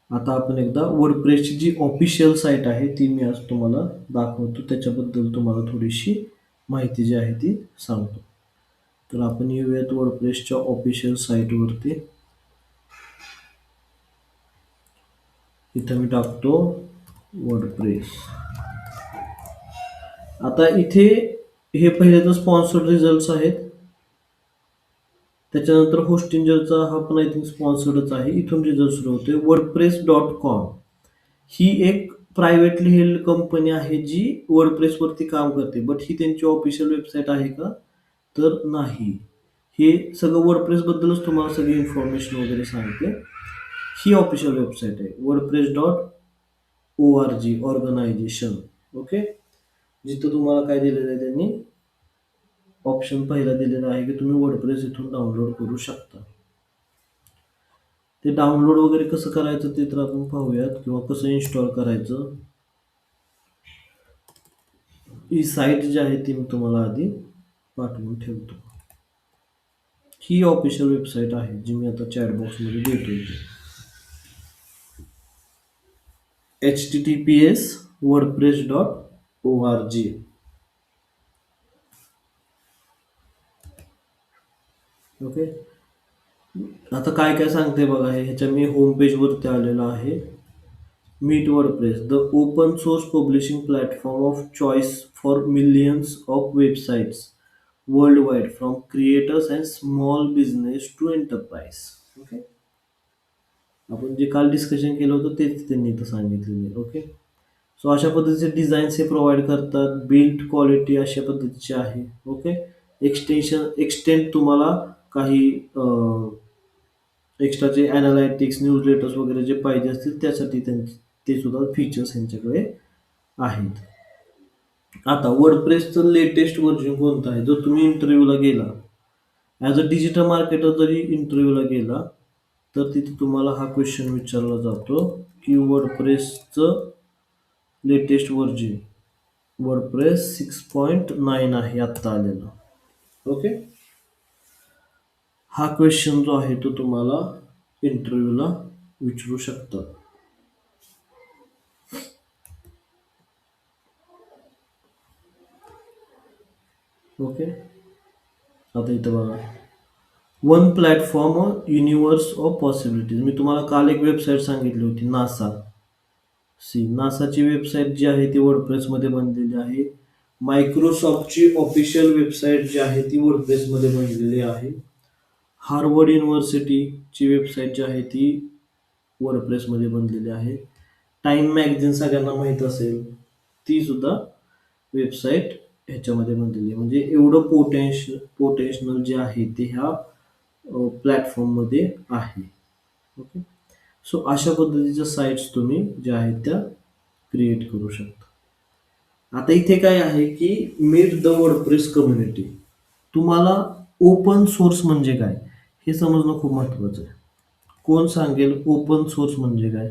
आता आपण एकदा वर्डप्रेसची जी ऑफिशियल साईट आहे ती मी आज तुम्हाला दाखवतो. त्याच्याबद्दल तुम्हाला थोडीशी माहिती जी आहे ती सांगतो. तर आपण येऊयात वर्डप्रेसच्या ऑफिशियल साईटवरती. इथं मी टाकतो वर्डप्रेस. आता इथे हे पहिले तर स्पॉन्सर्ड रिझल्ट्स आहेत. त्याच्यानंतर होस्टिंजरचा हा पण आय थिंक स्पॉन्सर्डच आहे. इथून रिझल्ट सुरू होते. wordpress.com ही एक प्रायव्हेटली हेल्ड कंपनी आहे जी वर्डप्रेसवरती काम करते. बट ही त्यांची ऑफिशियल वेबसाईट आहे का? तर नाही. हे सगळं वर्डप्रेसबद्दलच तुम्हाला सगळी इन्फॉर्मेशन वगैरे सांगते. ही ऑफिशियल वेबसाईट आहे wordpress.org ऑर्गनायझेशन. ओके, जिथं तुम्हाला काय दिलेलं आहे त्यांनी ऑप्शन पहिला दिलेला आहे की तुम्ही वर्डप्रेस इथून डाउनलोड करू शकता. ते डाउनलोड वगैरे कसं करायचं ते तर आपण पाहूयात किंवा कसं इन्स्टॉल करायचं. ही साईट जी आहे ती मी तुम्हाला आधी पाठवून ठेवतो. ही ऑफिशियल वेबसाईट आहे जी मी आता चॅट बॉक्समध्ये देतोय. https wordpress.org. ओके. आता काय काय सांगते बघा हे, ह्याच्या मी होम पेजवरती आलेलो आहे. Meet WordPress, the open source publishing platform of choice for millions of websites world wide from creators and small business to enterprise. Okay. आपण जे काल डिस्कशन केलं होतं तेच त्यांनी इथं सांगितलेलं आहे. ओके. सो अशा पद्धतीचे डिझाईन्स हे प्रोव्हाइड करतात. बिल्ड क्वालिटी अशा पद्धतीची आहे. ओके. एक्सटेंड तुम्हाला काही एक्स्ट्राचे ॲनालायटिक्स, न्यूज लेटर्स वगैरे जे पाहिजे असतील त्यासाठी ते सुद्धा फीचर्स यांच्याकडे आहेत. आता वर्डप्रेसचं लेटेस्ट व्हर्जन कोणतं आहे? जर तुम्ही इंटरव्ह्यूला गेला, ॲज अ डिजिटल मार्केटर जरी इंटरव्ह्यूला गेला, तर तिथे तुम्हाला हा क्वेश्चन विचारला जातो की वर्डप्रेसचं लेटेस्ट व्हर्जन वर्डप्रेस 6.9 आहे आत्ता आलेलं. ओके. हा क्वेश्चन जो आहे तो तुम्हाला इंटरव्ह्यूला विचारू शकतात. ओके. आता इथं बघा, one platform universe of possibilities. मी तुम्हाला काल एक वेबसाईट सांगितली होती, नासा. नासाची वेबसाईट जी आहे ती वर्डप्रेसमध्ये बनलेली आहे. मायक्रोसॉफ्टची ऑफिशियल वेबसाईट जी आहे ती वर्डप्रेसमध्ये बनलेली आहे. हार्वर्ड युनिव्हर्सिटीची वेबसाईट जी आहे ती वर्डप्रेसमध्ये बनलेली आहे. टाइम मॅगझिन सगळ्यांना माहीत असेल, ती सुद्धा वेबसाईट ह्याच्यामध्ये बनलेली आहे. म्हणजे एवढं पोटेन्शियल जे आहे ते ह्या प्लॅटफॉर्ममध्ये आहे. ओके. सो अशा पद्धतीच्या साईट्स तुम्ही ज्या आहेत त्या क्रिएट करू शकता. आता इथे काय आहे की मीट द वर्डप्रेस कम्युनिटी. तुम्हाला ओपन सोर्स म्हणजे काय हे समजणं खूप महत्वाचं आहे. कोण सांगेल ओपन सोर्स म्हणजे काय?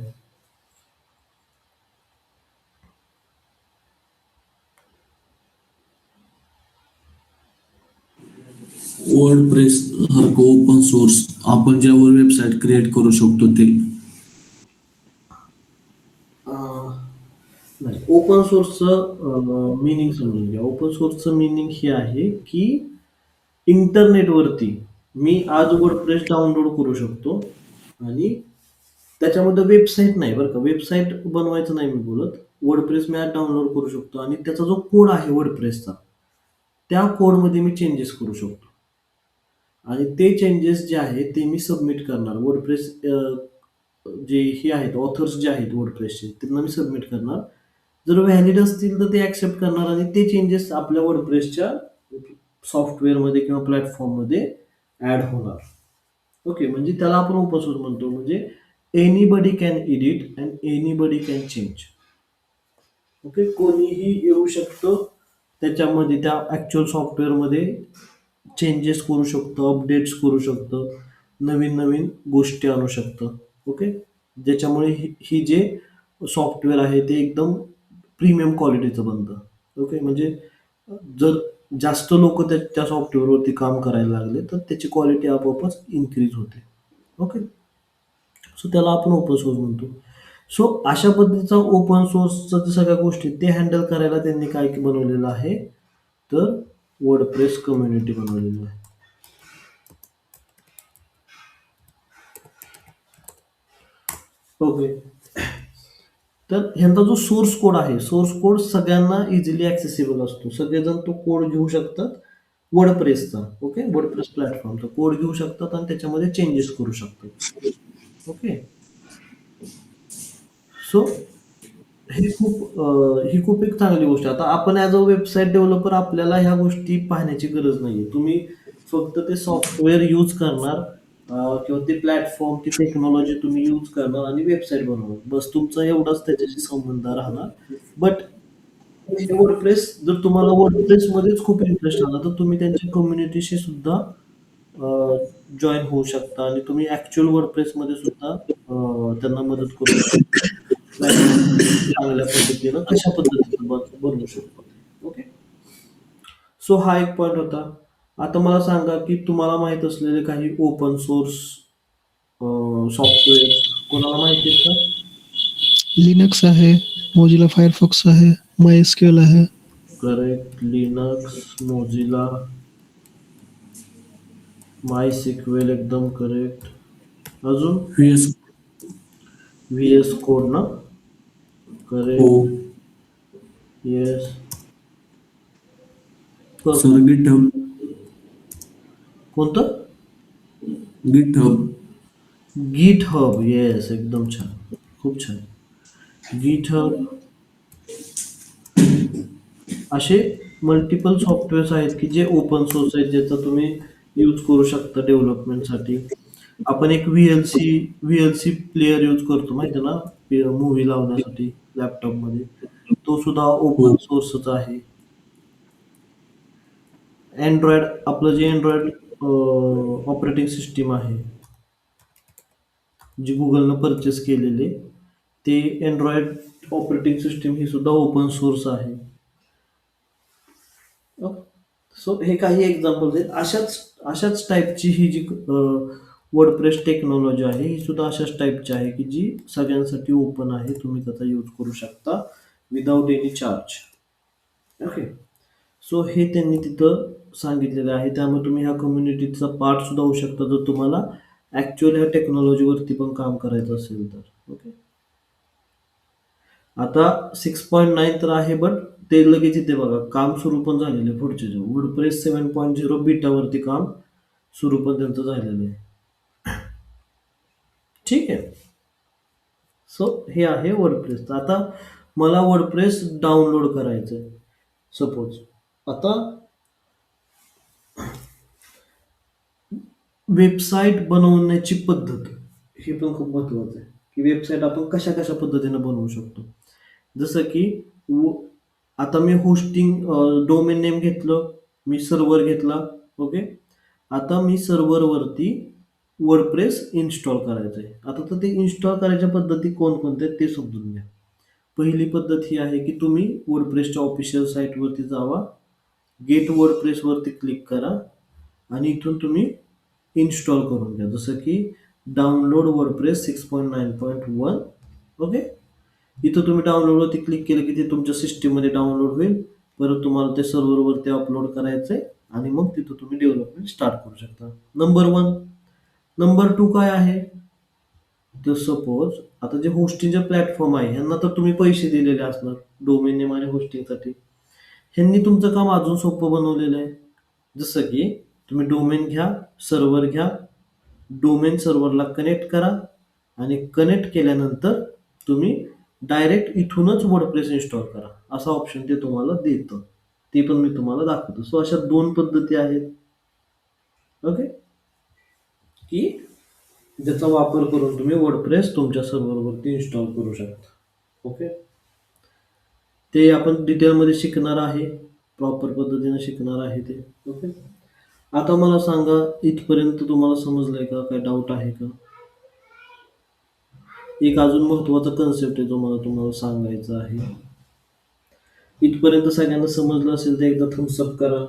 वर्डप्रेस सारखं ओपन सोर्स आपण ज्यावर वेबसाईट क्रिएट करू शकतो ते. नाही, ओपन सोर्सचं मिनिंग समजून घ्या. ओपन सोर्सचं मिनिंग हे आहे की इंटरनेटवरती मी आज वर्डप्रेस डाउनलोड करू शकतो आणि त्याच्यामध्ये वेबसाईट नाही बरं का, वेबसाईट बनवायचं नाही मी बोलत. वर्डप्रेस मी आज डाउनलोड करू शकतो आणि त्याचा जो कोड आहे वर्डप्रेसचा, त्या कोडमध्ये मी चेंजेस करू शकतो आणि ते चेंजेस जे आहेत ते मी सबमिट करणार. वर्डप्रेस जे हे आहेत ऑथर्स जे आहेत वर्डप्रेसचे त्यांना मी सबमिट करणार. जर व्हॅलिड असतील तर ते ॲक्सेप्ट करणार आणि ते चेंजेस आपल्या वर्डप्रेसच्या सॉफ्टवेअरमध्ये किंवा प्लॅटफॉर्ममध्ये ॲड होणार. ओके. म्हणजे त्याला आपण ओपन सोर्स म्हणतो. म्हणजे anybody can edit and anybody can change. Okay. कोणीही येऊ शकतो त्याच्यामध्ये, त्या ॲक्च्युअल सॉफ्टवेअरमध्ये चेंजेस करू शकतो, अपडेट्स करू शकतो, नवीन नवीन गोष्टी आणू शकतं. ओके. ज्याच्यामुळे ही जे सॉफ्टवेअर आहे ते एकदम प्रीमियम क्वालिटीचं बनतं. ओके. म्हणजे जर जास्त लोक त्या सॉफ्टवेअरवरती काम करायला लागले तर त्याची क्वालिटी आपोआपच इन्क्रीज होते. ओके. सो त्याला आपण ओपन सोर्स म्हणतो. सो अशा पद्धतीचा ओपन सोर्सच्या ज्या सगळ्या गोष्टी ते हँडल करायला त्यांनी काय बनवलेलं आहे, तर वर्डप्रेस कम्युनिटी बनवलेली आहे. ओके. तर ह्यांचा जो सोर्स कोड आहे, सोर्स कोड सगळ्यांना इझिली ॲक्सेसिबल असतो. सगळेजण तो कोड घेऊ शकतात वर्डप्रेसचा. ओके. वर्डप्रेस प्लॅटफॉर्मचा कोड घेऊ शकतात आणि त्याच्यामध्ये चेंजेस करू शकतात. ओके. सो ही खूप एक चांगली गोष्ट आहे. आता आपण ॲज अ वेबसाईट डेव्हलपर आपल्याला ह्या गोष्टी पाहण्याची गरज नाहीये. तुम्ही फक्त ते सॉफ्टवेअर यूज करणार किंवा ते प्लॅटफॉर्म, ती टेक्नॉलॉजी तुम्ही यूज करणार आणि वेबसाईट बनवणार. बस तुमचा एवढाच त्याच्याशी संबंध राहणार. बट वर्डप्रेस, जर तुम्हाला वर्डप्रेसमध्येच खूप इंटरेस्ट आला तर तुम्ही त्यांच्या कम्युनिटीशी सुद्धा जॉईन होऊ शकता आणि तुम्ही ॲक्च्युअल वर्डप्रेसमध्ये सुद्धा त्यांना मदत करू शकता. चांगल्या पद्धतीनं कशा पद्धतीचं बनवू शकतो. ओके. सो हा एक पॉईंट होता. आता मला सांगा की तुम्हाला माहित असलेले काही ओपन सोर्स सॉफ्टवेअर कोणाला माहिती आहेत का? लिनक्स आहे, मोझिला फायरफॉक्स आहे, MySQL आहे. करेक्ट. लिनक्स, मोझिला, माय सिक्वेल एकदम करेक्ट. अजून व्हीएस व्हीएस कोड ना, हो करेक्ट. येस. सर. गिटहब. कोणतं? गिटहब. गिट हब. येस, एकदम छान, खूप छान. गिट हब. असे मल्टिपल सॉफ्टवेअर्स आहेत की जे ओपन सोर्स आहेत, ज्याचा तुम्ही यूज करू शकता डेव्हलपमेंटसाठी. आपण एक व्हीएलसी प्लेअर यूज करतो माहिती आहे ना, मूव्ही लावण्यासाठी लॅपटॉपमध्ये. तो सुद्धा ओपन हो सोर्सच आहे. अँड्रॉइड, आपलं जे अँड्रॉइड ऑपरेटिंग सिस्टीम आहे, जी गुगलनं परचेस केलेले, ते अँड्रॉइड ऑपरेटिंग सिस्टीम ही सुद्धा ओपन सोर्स आहे. सो हे काही एक्झाम्पल्स आहेत. अशाच टाईपची ही जी वर्डप्रेस टेक्नॉलॉजी आहे, ही सुद्धा अशाच टाईपची आहे की जी सगळ्यांसाठी ओपन आहे. तुम्ही त्याचा यूज करू शकता without any charge. Okay. So हे त्यांनी तिथं सांगितलेलं आहे. त्यामुळे तुम्ही ह्या कम्युनिटीचा पार्ट सुद्धा होऊ शकता, जर तुम्हाला ॲक्च्युअल ह्या टेक्नॉलॉजीवरती पण काम करायचं असेल तर. ओके. आता 6.9 तर आहे, बट ते लगेच इथे बघा काम सुरू पण झालेलं आहे पुढचे. जे वर्डप्रेस 7.0 बीटावरती काम सुरू पण त्यांचं झालेलं आहे. ठीक आहे. सो हे आहे वर्डप्रेस. आता मला वर्डप्रेस डाउनलोड करायचं आहे सपोज. आता वेबसाईट बनवण्याची पद्धत हे पण खूप महत्वाचं आहे, की वेबसाईट आपण कशा कशा पद्धतीने बनवू शकतो. जसं की आता मी होस्टिंग डोमेन नेम घेतलं, मी सर्व्हर घेतला. ओके. आता मी सर्व्हरवरती वर्डप्रेस इन्स्टॉल करायचं आहे. आता तर ते इन्स्टॉल करायच्या पद्धती कोणकोणत्या आहेत ते समजून घ्या. पहिली पद्धत ही आहे की तुम्ही वर्डप्रेसच्या ऑफिशियल साईटवरती जावा, गेट वर्डप्रेसवरती क्लिक करा आणि इथून तुम्ही इन्स्टॉल करून घ्या. जसं की डाउनलोड वर्डप्रेस 6.9.1. ओके. इथं तुम्ही डाउनलोडवरती क्लिक केलं की ते तुमच्या सिस्टीममध्ये डाउनलोड होईल. परत तुम्हाला ते सर्व्हरवरती अपलोड करायचं आहे आणि मग तिथं तुम्ही डेव्हलपमेंट स्टार्ट करू शकता. नंबर 1. नंबर 2 काय आहे, तर सपोज आता जे होस्टिंगचे प्लॅटफॉर्म आहे, ह्यांना तर तुम्ही पैसे दिलेले असणार डोमेन नेम आणि होस्टिंगसाठी. ह्यांनी तुमचं काम अजून सोपं बनवलेलं आहे. जसं की तुम्ही डोमेन घ्या, सर्व्हर घ्या, डोमेन सर्व्हरला कनेक्ट करा आणि कनेक्ट केल्यानंतर तुम्ही डायरेक्ट इथूनच वर्डप्रेस इन्स्टॉल करा, असा ऑप्शन ते तुम्हाला देतं. ते पण मी तुम्हाला दाखवतो. सो अशा 2 पद्धती आहेत. ओके. की ज्याचा वापर करून तुम्ही वर्डप्रेस तुमच्या सर्व्हरवरती इन्स्टॉल करू शकता. ओके. ते आपण डिटेलमध्ये शिकणार आहे, प्रॉपर पद्धतीने शिकणार आहे ते. ओके. आता मला सांगा, इथपर्यंत तुम्हाला समजलंय का? काय डाऊट आहे का? एक अजून महत्वाचा कन्सेप्ट आहे जो मला तुम्हाला सांगायचा आहे. इथपर्यंत सगळ्यांना समजलं असेल तर एकदा थम्स अप करा.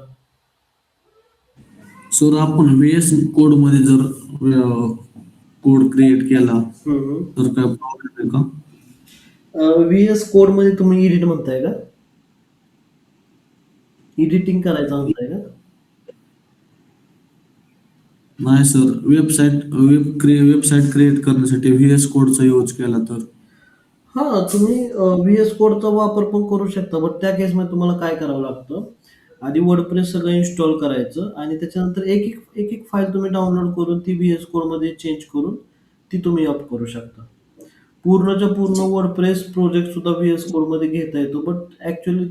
सर, आपण व्हीएस कोड मध्ये जर कोड क्रिएट केला तर काय प्रॉब्लेम आहे का? व्हीएस कोड मध्ये तुम्ही एडिट म्हणताय का? एडिटिंग करायचं म्हणताय का? नाही सर, वेबसाईट क्रिएट करण्यासाठी व्हीएस कोडचा यूज केला तर. हा, तुम्ही व्हीएस कोडचा वापर पण करू शकता, बट त्या केसमध्ये तुम्हाला काय करावं लागतं, आधी वर्डप्रेस सगळं इन्स्टॉल करायचं आणि त्याच्यानंतर एक एक फाईल तुम्ही डाउनलोड करून ती व्हीएस कोडमध्ये चेंज करून ती तुम्ही अप करू शकता. पूर्णच्या पूर्ण वर्डप्रेस प्रोजेक्ट सुद्धा व्हीएस कोडमध्ये घेता येतो, बट ॲक्च्युअली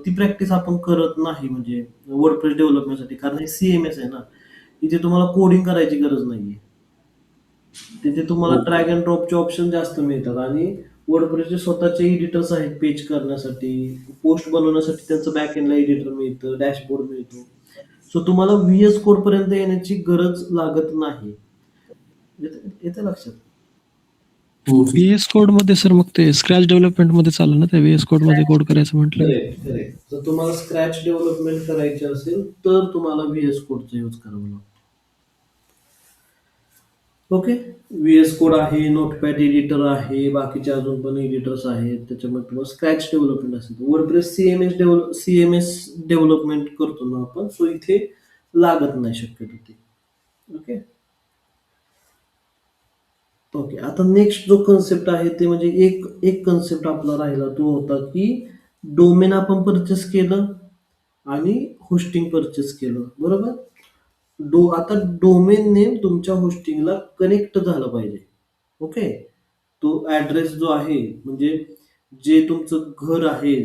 ती प्रॅक्टिस आपण करत नाही म्हणजे वर्डप्रेस डेव्हलपमेंटसाठी, कारण हे सीएमएस आहे ना, इथे तुम्हाला कोडिंग करायची गरज नाहीये. तिथे तुम्हाला ड्रॅग अँड ड्रॉपचे ऑप्शन जास्त मिळतात आणि वर्डप्रेसचे स्वतःचे एडिटर्स आहेत पेज करण्यासाठी, पोस्ट बनवण्यासाठी त्यांचं बॅक एंडला एडिटर मिळतं, डॅशबोर्ड मिळतो. सो तुम्हाला व्हीएस कोड पर्यंत येण्याची गरज लागत नाही. येते लक्षात? हो सर. व्हीएस कोड मध्ये सर मग ते स्क्रॅच डेव्हलपमेंट मध्ये चालेल ना, त्या व्हीएस कोड मध्ये कोड करायचं म्हटलं. Correct, correct. जर तुम्हाला स्क्रॅच डेव्हलपमेंट करायची असेल तर तुम्हाला व्हीएस कोडचा यूज करावा लागतो. ओके. व्हीएस कोड आहे, नोटपॅड एडिटर आहे, बाकीचे अजून पण एडिटर्स आहेत. त्याच्यामध्ये तुम्हाला स्क्रॅच डेव्हलपमेंट असेल, वर्डप्रेस सीएमएस डेव्हलपमेंट करतो ना आपण. सो इथे लागत नाही शक्यतो ते. Okay okay. आता नेक्स्ट जो कन्सेप्ट आहे ते म्हणजे एक एक कन्सेप्ट आपला राहिला तो होता की डोमेन आपण परचेस केलं आणि होस्टिंग परचेस केलं, बरोबर. आता डोमेन नेम तुमच्या होस्टिंगला कनेक्ट झालं पाहिजे. ओके. तो ऍड्रेस जो आहे म्हणजे जे तुमचं घर आहे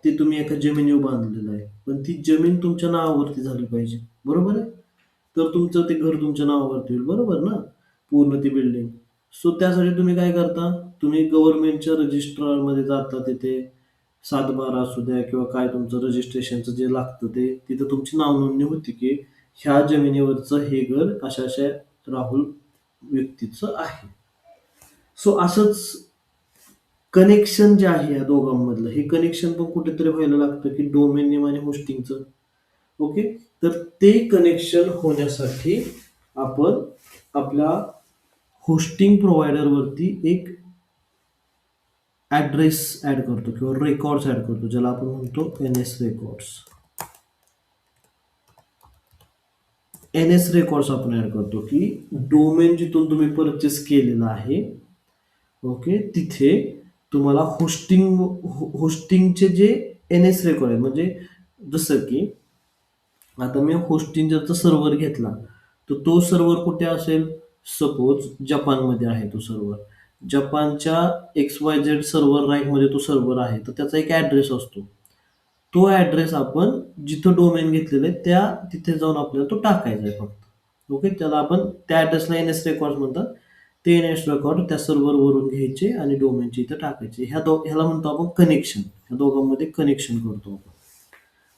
ते तुम्ही एका जमिनीवर बांधलेलं आहे, पण ती जमीन तुमच्या नावावरती झाली पाहिजे, बरोबर आहे. तर तुमचं ते घर तुमच्या नावावरती होईल, बरोबर ना, पूर्ण ती बिल्डिंग. सो त्यासाठी तुम्ही काय करता, तुम्ही गव्हर्नमेंटच्या रजिस्ट्रारमध्ये जाता, तिथे 7/12 असू द्या किंवा काय तुमचं रजिस्ट्रेशनचं जे लागतं ते तिथं तुमची नाव नोंदणी होती की ह्या जमिनीवरचं हे घर अशा अशा राहुल व्यक्तीचं आहे. सो असंच कनेक्शन जे आहे या दोघांमधलं हे कनेक्शन पण कुठेतरी व्हायला लागतं की डोमेन नेम आणि होस्टिंगचं. ओके. तर ते कनेक्शन होण्यासाठी आपण आपल्या होस्टिंग प्रोव्हायडरवरती एक ऍड्रेस ऍड करतो किंवा रेकॉर्ड्स ऍड करतो, ज्याला आपण म्हणतो NS रेकॉर्ड्स. NS रेकॉर्ड्स आपण ऍड करतो की डोमेन जिथून तुम्ही परचेस केलेला आहे, ओके, तिथे तुम्हाला होस्टिंगचे जे NS रेकॉर्ड आहेत, म्हणजे जसं की आता मी होस्टिंगचा सर्व्हर घेतला तर तो सर्व्हर कुठे असेल, सपोज जपानमध्ये आहे तो सर्व्हर, जपानच्या XYZ सर्व्हर रँकमध्ये तो सर्व्हर आहे, तर त्याचा एक ऍड्रेस असतो. तो ऍड्रेस आपण जिथं डोमेन घेतलेलं आहे त्या तिथे जाऊन आपल्याला तो टाकायचा आहे फक्त. ओके. त्याला आपण त्या ऍड्रेसला NS रेकॉर्ड म्हणतात. ते NS रेकॉर्ड त्या सर्व्हरवरून घ्यायचे आणि डोमेनच्या इथं टाकायचे. ह्याला म्हणतो आपण कनेक्शन. ह्या दोघांमध्ये कनेक्शन करतो आपण.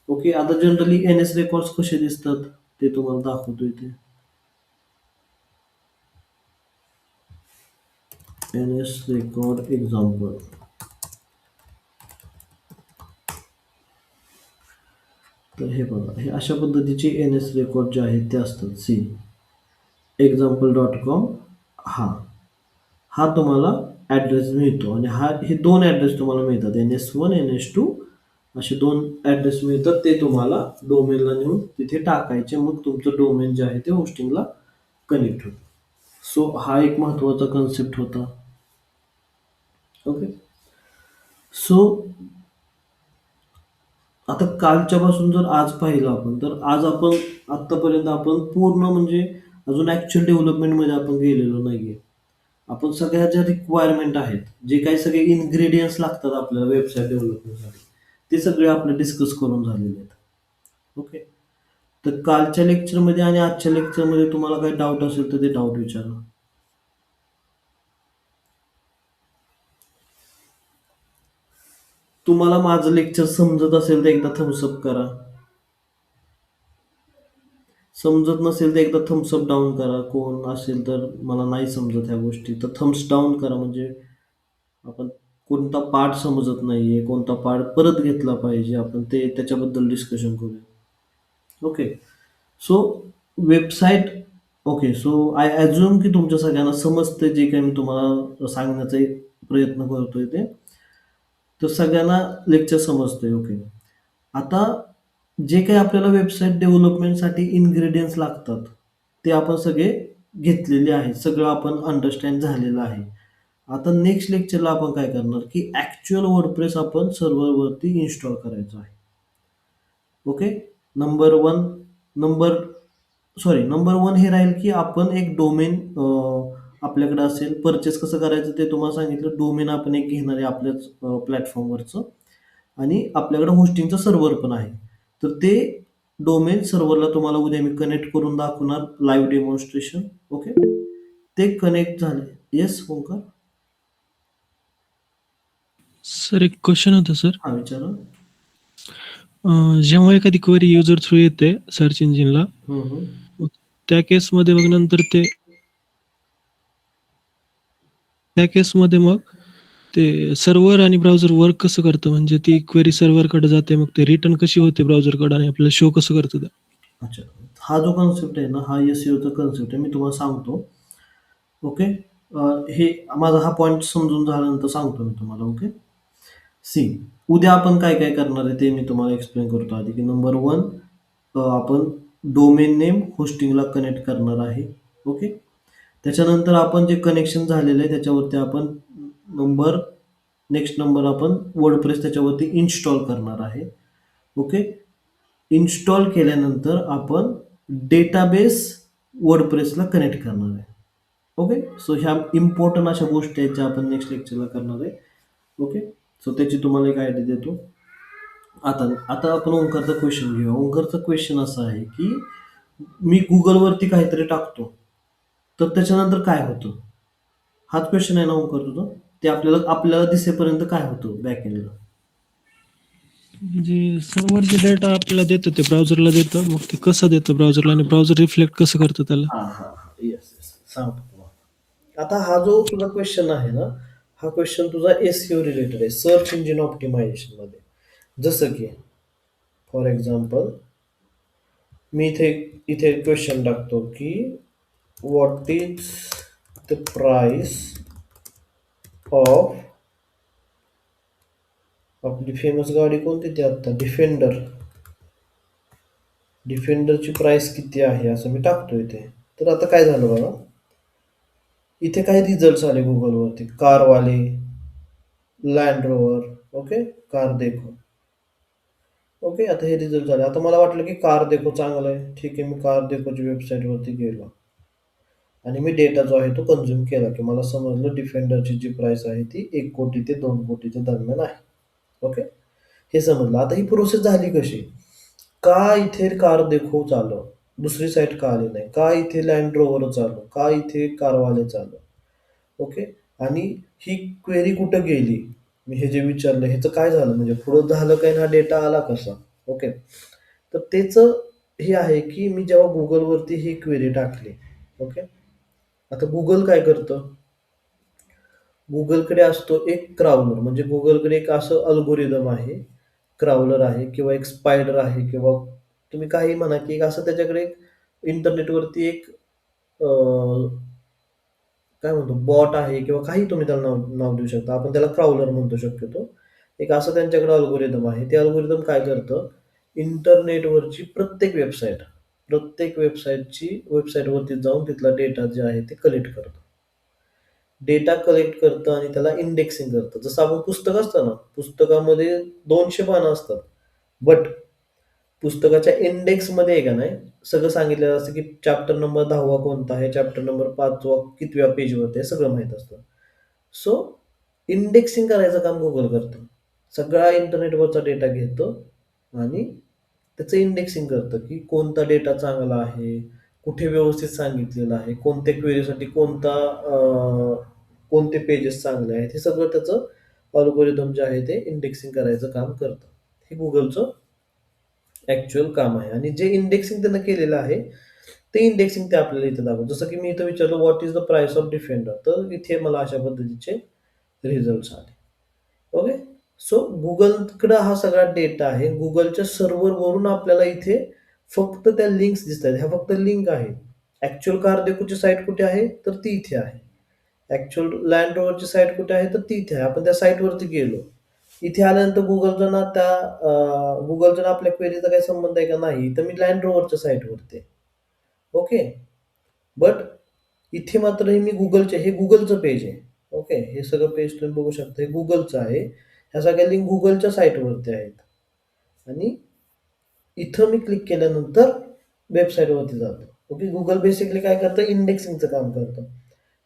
ओके. आता जनरली NS रेकॉर्ड्स कसे दिसतात ते तुम्हाला दाखवतो इथे. NS record example. तर हे बघा, हे अशा पद्धतीचे NS रेकॉर्ड जे आहेत ते असतात. C example.com. हा तुम्हाला ऍड्रेस मिळतो आणि हे दोन ऍड्रेस तुम्हाला मिळतात, NS1 NS2 असे दोन ऍड्रेस मिळतात. ते तुम्हाला डोमेनला नेऊन तिथे टाकायचे, मग तुमचं डोमेन जे आहे ते होस्टिंगला कनेक्ट होतं. सो हा एक महत्वाचा कन्सेप्ट होता. ओके. सो आता कालच्या पासून जर आज पाहिलं आपण, तर आज आपण आतापर्यंत आपण पूर्ण म्हणजे अजून ऍक्च्युअल डेव्हलपमेंटमध्ये आपण गेलेलो नाहीये. आपण सगळ्या ज्या रिक्वायरमेंट आहेत, जे काही सगळे इन्ग्रेडियंट्स लागतात आपल्याला वेबसाईट डेव्हलपमेंटसाठी, ते सगळे आपले डिस्कस करून झालेले आहेत. ओके. तर कालच्या लेक्चरमध्ये आणि आजच्या लेक्चरमध्ये तुम्हाला काही डाऊट असेल तर ते डाऊट विचारा. तुम्हाला माझं लेक्चर समजत असेल तर एकदा थम्सअप करा, समजत नसेल तर एकदा थम्सअप डाऊन करा. कोण असेल तर मला नाही समजत ह्या गोष्टी तर थम्स डाऊन करा, म्हणजे आपण कोणता पार्ट समजत नाहीये, कोणता पार्ट परत घेतला पाहिजे, आपण त्याच्याबद्दल डिस्कशन करूया. Okay. So website. Okay. So I assume की तुमच्या सगळ्यांना समजते जे काही मी तुम्हाला सांगण्याचा प्रयत्न करतोय ते, तर सगळ्यांना लेक्चर समजतंय. ओके. आता जे काही आपल्याला वेबसाईट डेव्हलपमेंटसाठी इन्ग्रेडियंट्स लागतात ते आपण सगळे घेतलेले आहेत, सगळं आपण अंडरस्टँड झालेलं आहे. आता नेक्स्ट लेक्चरला आपण काय करणार की ऍक्च्युअल वर्डप्रेस आपण सर्व्हरवरती इन्स्टॉल करायचं आहे. ओके. नंबर वन हे राहील की आपण एक डोमेन आपल्याकडे असेल, परचेस कसं करायचं ते तुम्हाला सांगितलं. डोमेन आपण एक घेणार आहे आपल्याच प्लॅटफॉर्मवरचं आणि आपल्याकडे होस्टिंगचं सर्व्हर पण आहे. तर ते डोमेन सर्व्हरला तुम्हाला उद्या मी कनेक्ट करून दाखवणार, लाईव्ह डेमॉन्स्ट्रेशन. ओके. ते कनेक्ट झाले. येस ओंकार. सर एक क्वेश्चन होतं सर. हा विचारा. जेव्हा एखादी क्वेरी युजर थ्रू येते सर्च इंजिनला, त्या केसमध्ये मग नंतर त्या केसमध्ये मग ते सर्व्हर आणि ब्राउझर वर्क कसं करतं, म्हणजे ती क्वेरी सर्व्हरकडे जाते, मग ते रिटर्न कशी होते ब्राउझरकडे आणि आपल्याला शो कसं करतं ते. अच्छा. हा जो कन्सेप्ट आहे ना, हा SEOचा कन्सेप्ट आहे, मी तुम्हाला सांगतो. ओके. हे माझा हा पॉईंट समजून झाल्यानंतर सांगतो मी तुम्हाला. ओके. सी उद्या आपण काय काय करणार आहे ते मी तुम्हाला एक्सप्लेन करतो आधी की नंबर 1 आपण डोमेन नेम होस्टिंगला कनेक्ट करणार आहे. ओके. त्याच्यानंतर आपण जे कनेक्शन झालेलं आहे त्याच्यावरती आपण नेक्स्ट नंबर आपण वर्डप्रेस त्याच्यावरती इन्स्टॉल करणार आहे. ओके. इन्स्टॉल केल्यानंतर आपण डेटाबेस वर्डप्रेसला कनेक्ट करणार आहे. ओके. सो ह्या इम्पॉर्टंट अशा गोष्टी आहेत ज्या आपण नेक्स्ट लेक्चरला करणार आहे. ओके. सो त्याची तुम्हाला एक आयडिया देतो. आता आपण ओंकारचा क्वेश्चन घेऊया. ओंकारचा क्वेश्चन असा आहे की मी गुगलवरती काहीतरी टाकतो तर त्याच्यानंतर काय होतं? हाच क्वेश्चन आहे ना ओंकार तुझा? ते आपल्याला दिसेपर्यंत काय होतं बॅकएंडला? म्हणजे सर्व्हर जे डेटा आपल्याला देतं ते ब्राउझरला देतं, मग ते कसं देतं ब्राउझरला आणि ब्राउझर रिफ्लेक्ट कसं करतं त्याला? येस सांगतो तुम्हाला. आता हा जो तुझा क्वेश्चन आहे ना, हा क्वेश्चन तुझा एसईओ रिलेटेड आहे, सर्च इंजिन ऑप्टिमायझेशन मध्ये. जसं की फॉर एक्झाम्पल मी इथे क्वेश्चन टाकतो की what is the price of आपली फेमस गाडी कोणती ती आता डिफेंडरची प्राइस किती आहे असं मी टाकतो इथे. तर आता काय झालं बघा, इथे काही रिझल्ट आले गुगलवरती. कारवाले, लँड रोवर, ओके, कार देखो. ओके. आता हे रिझल्ट झाले. आता मला वाटलं की कार देखो चांगलं आहे. ठीक आहे, मी कार देखोची वेबसाईटवरती गेलो आणि मी डेटा जो आहे तो कन्झ्युम केला की मला समजलं डिफेंडरची जी प्राइस आहे ती 1 कोटी ते 2 कोटीच्या दरम्यान आहे. ओके. हे समजलं. आता ही प्रोसेस झाली कशी? का इथे कार देखो चालू, दुसरी साईट का आली नाही? का इथे लँड रोवर चालू? का इथे कारवाले चालू? ओके. आणि ही क्वेरी कुठं गेली? मी हे जे विचारलं ह्याचं काय झालं, म्हणजे पुढं झालं काय, हा डेटा आला कसा? ओके. तर त्याचं हे आहे की मी जेव्हा गुगलवरती ही क्वेरी टाकली, ओके. आता गुगल काय करतं? गुगलकडे असतो एक क्राउलर, म्हणजे गुगलकडे एक असं अल्गोरिदम आहे, क्राउलर आहे किंवा एक स्पायडर आहे किंवा तुम्ही काही म्हणा की एक असं त्याच्याकडे इंटरनेटवरती एक काय म्हणतो बॉट आहे किंवा काही तुम्ही त्याला नाव देऊ शकता. आपण त्याला क्राउलर म्हणतो शक्यतो. एक असं त्यांच्याकडे अल्गोरिदम आहे. ते अल्गोरिदम काय करतं? इंटरनेटवरची प्रत्येक वेबसाईटवरती जाऊन तिथला डेटा जे आहे ते कलेक्ट करतं. डेटा कलेक्ट करतं आणि त्याला इंडेक्सिंग करतं. जसं आपण पुस्तक असतं ना, पुस्तकामध्ये 200 पानं असतात. बट पुस्तकाच्या इंडेक्समध्ये आहे का नाही, सगळं सांगितलेलं असतं की चॅप्टर नंबर 10वा कोणता आहे, चॅप्टर नंबर 5वा कितव्या पेजवरती आहे, सगळं माहीत असतं. सो इंडेक्सिंग करायचं काम गुगल करतं. सगळा इंटरनेटवरचा डेटा घेतं आणि त्याचं इंडेक्सिंग करतं की कोणता डेटा चांगला आहे, कुठे व्यवस्थित सांगितलेलं आहे, कोणत्या क्वेरीसाठी कोणते पेजेस चांगले आहेत, हे सगळं त्याचं अल्गोरिदम जे आहे ते इंडेक्सिंग करायचं काम करतं. हे गुगलचं ॲक्च्युअल काम आहे आणि जे इंडेक्सिंग त्यानं केलेलं आहे ते इंडेक्सिंग ते आपल्याला इथे दाखवतं. जसं की मी इथं विचारलं what is the price of defender, तर इथे मला अशा पद्धतीचे रिझल्ट्स आले. ओके. सो गुगलकडं हा सगळा डेटा आहे. गुगलच्या सर्व्हरवरून आपल्याला इथे फक्त त्या लिंक्स दिसत आहेत. ह्या फक्त लिंक आहेत. ॲक्च्युअल कार देखोची साईट कुठे आहे, तर ती इथे आहे. ॲक्च्युअल लँड रोवरची साईट कुठे आहे, तर ती इथे आहे. आपण त्या साईटवरती गेलो. इथे आल्यानंतर गुगलचा ना आपल्या क्वेरीचा काही संबंध आहे का? नाही. तर मी लँड रोवरच्या साईटवरती आहे. ओके. बट इथे मात्र हे हे गुगलचं पेज आहे. ओके. हे सगळं पेज तुम्ही बघू शकता. हे गुगलचं आहे. ह्या सगळ्या लिंक गुगलच्या साईटवरती आहेत. आणि इथं मी क्लिक केल्यानंतर वेबसाईटवरती जातो. ओके. गुगल बेसिकली काय करतं? इंडेक्सिंगचं काम करतं.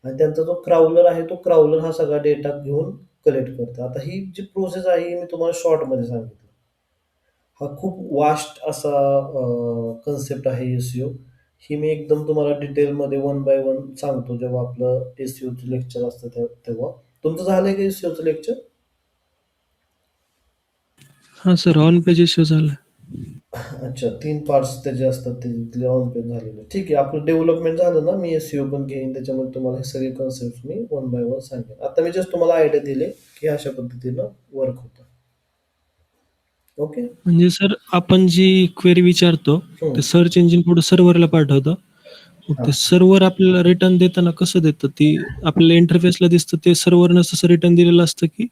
आणि त्यांचा जो क्राउलर आहे, तो क्राउलर हा सगळा डेटा घेऊन कलेक्ट करतो. आता ही जी प्रोसेस आहे, ही मी तुम्हाला शॉर्टमध्ये सांगितलं. हा खूप वास्ट असा कन्सेप्ट आहे एसईओ. ही मी एकदम तुम्हाला डिटेलमध्ये 1 बाय 1 सांगतो जेव्हा आपलं एसईओचं लेक्चर असतं तेव्हा. तुमचं झालंय का एसईओचं लेक्चर? हां सर, ऑन पेज इश्यू झाला. अच्छा. 3 पार्ट्स त्याचे असतात, ते ऑन पेज झालेले. ठीक आहे. आपलं डेव्हलपमेंट झालं ना, मी एसईओ पण घेईन. त्याच्यामध्ये तुम्हाला हे सगळे कन्सेप्ट मी 1 बाय 1 सांगेन. आता मी जस्ट तुम्हाला आयडिया दिले की अशा पद्धतीनं वर्क होतं. ओके. म्हणजे सर आपण जी क्वेरी विचारतो ते सर्च इंजिन पुढे सर्व्हरला पाठवतं. मग ते सर्व्हर आपल्याला रिटर्न देताना कसं देतं? ती आपल्याला इंटरफेसला दिसतं ते सर्व्हरनं तसं रिटर्न दिलेलं असतं की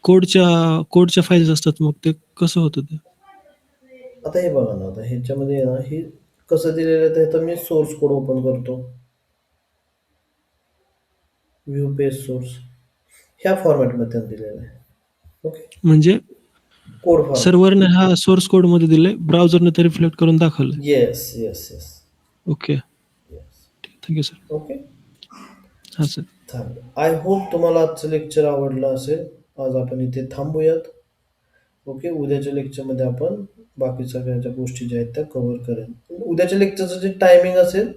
कोडच्या फाईल्स असतात, मग ते कसं होतं ते? आता हे बघा ना, आता ह्याच्यामध्ये ना ही कसं दिलेलं आहे तर मी सोर्स कोड ओपन करतो. व्ह्यू पेज सोर्स ह्या फॉर्मॅटमध्ये दिलेलं आहे. ओके, म्हणजे कोड फॉर्मॅट. सर्व्हरने हा सोर्स कोड मध्ये दिले, ब्राउझरने ते रिफ्लेक्ट करून दाखवलं. Yes yes yes okay, yes. Thank you sir. Okay, हा सर. चालेल. आय होप तुम्हाला आजचं लेक्चर आवडलं असेल. आज आपण इथे थांबूयात. ओके, उद्याच्या लेक्चरमध्ये आपण बाकी सगळ्या ज्या गोष्टी ज्या आहेत त्या कव्हर करेन. उद्याच्या लेक्चरचं जे टायमिंग असेल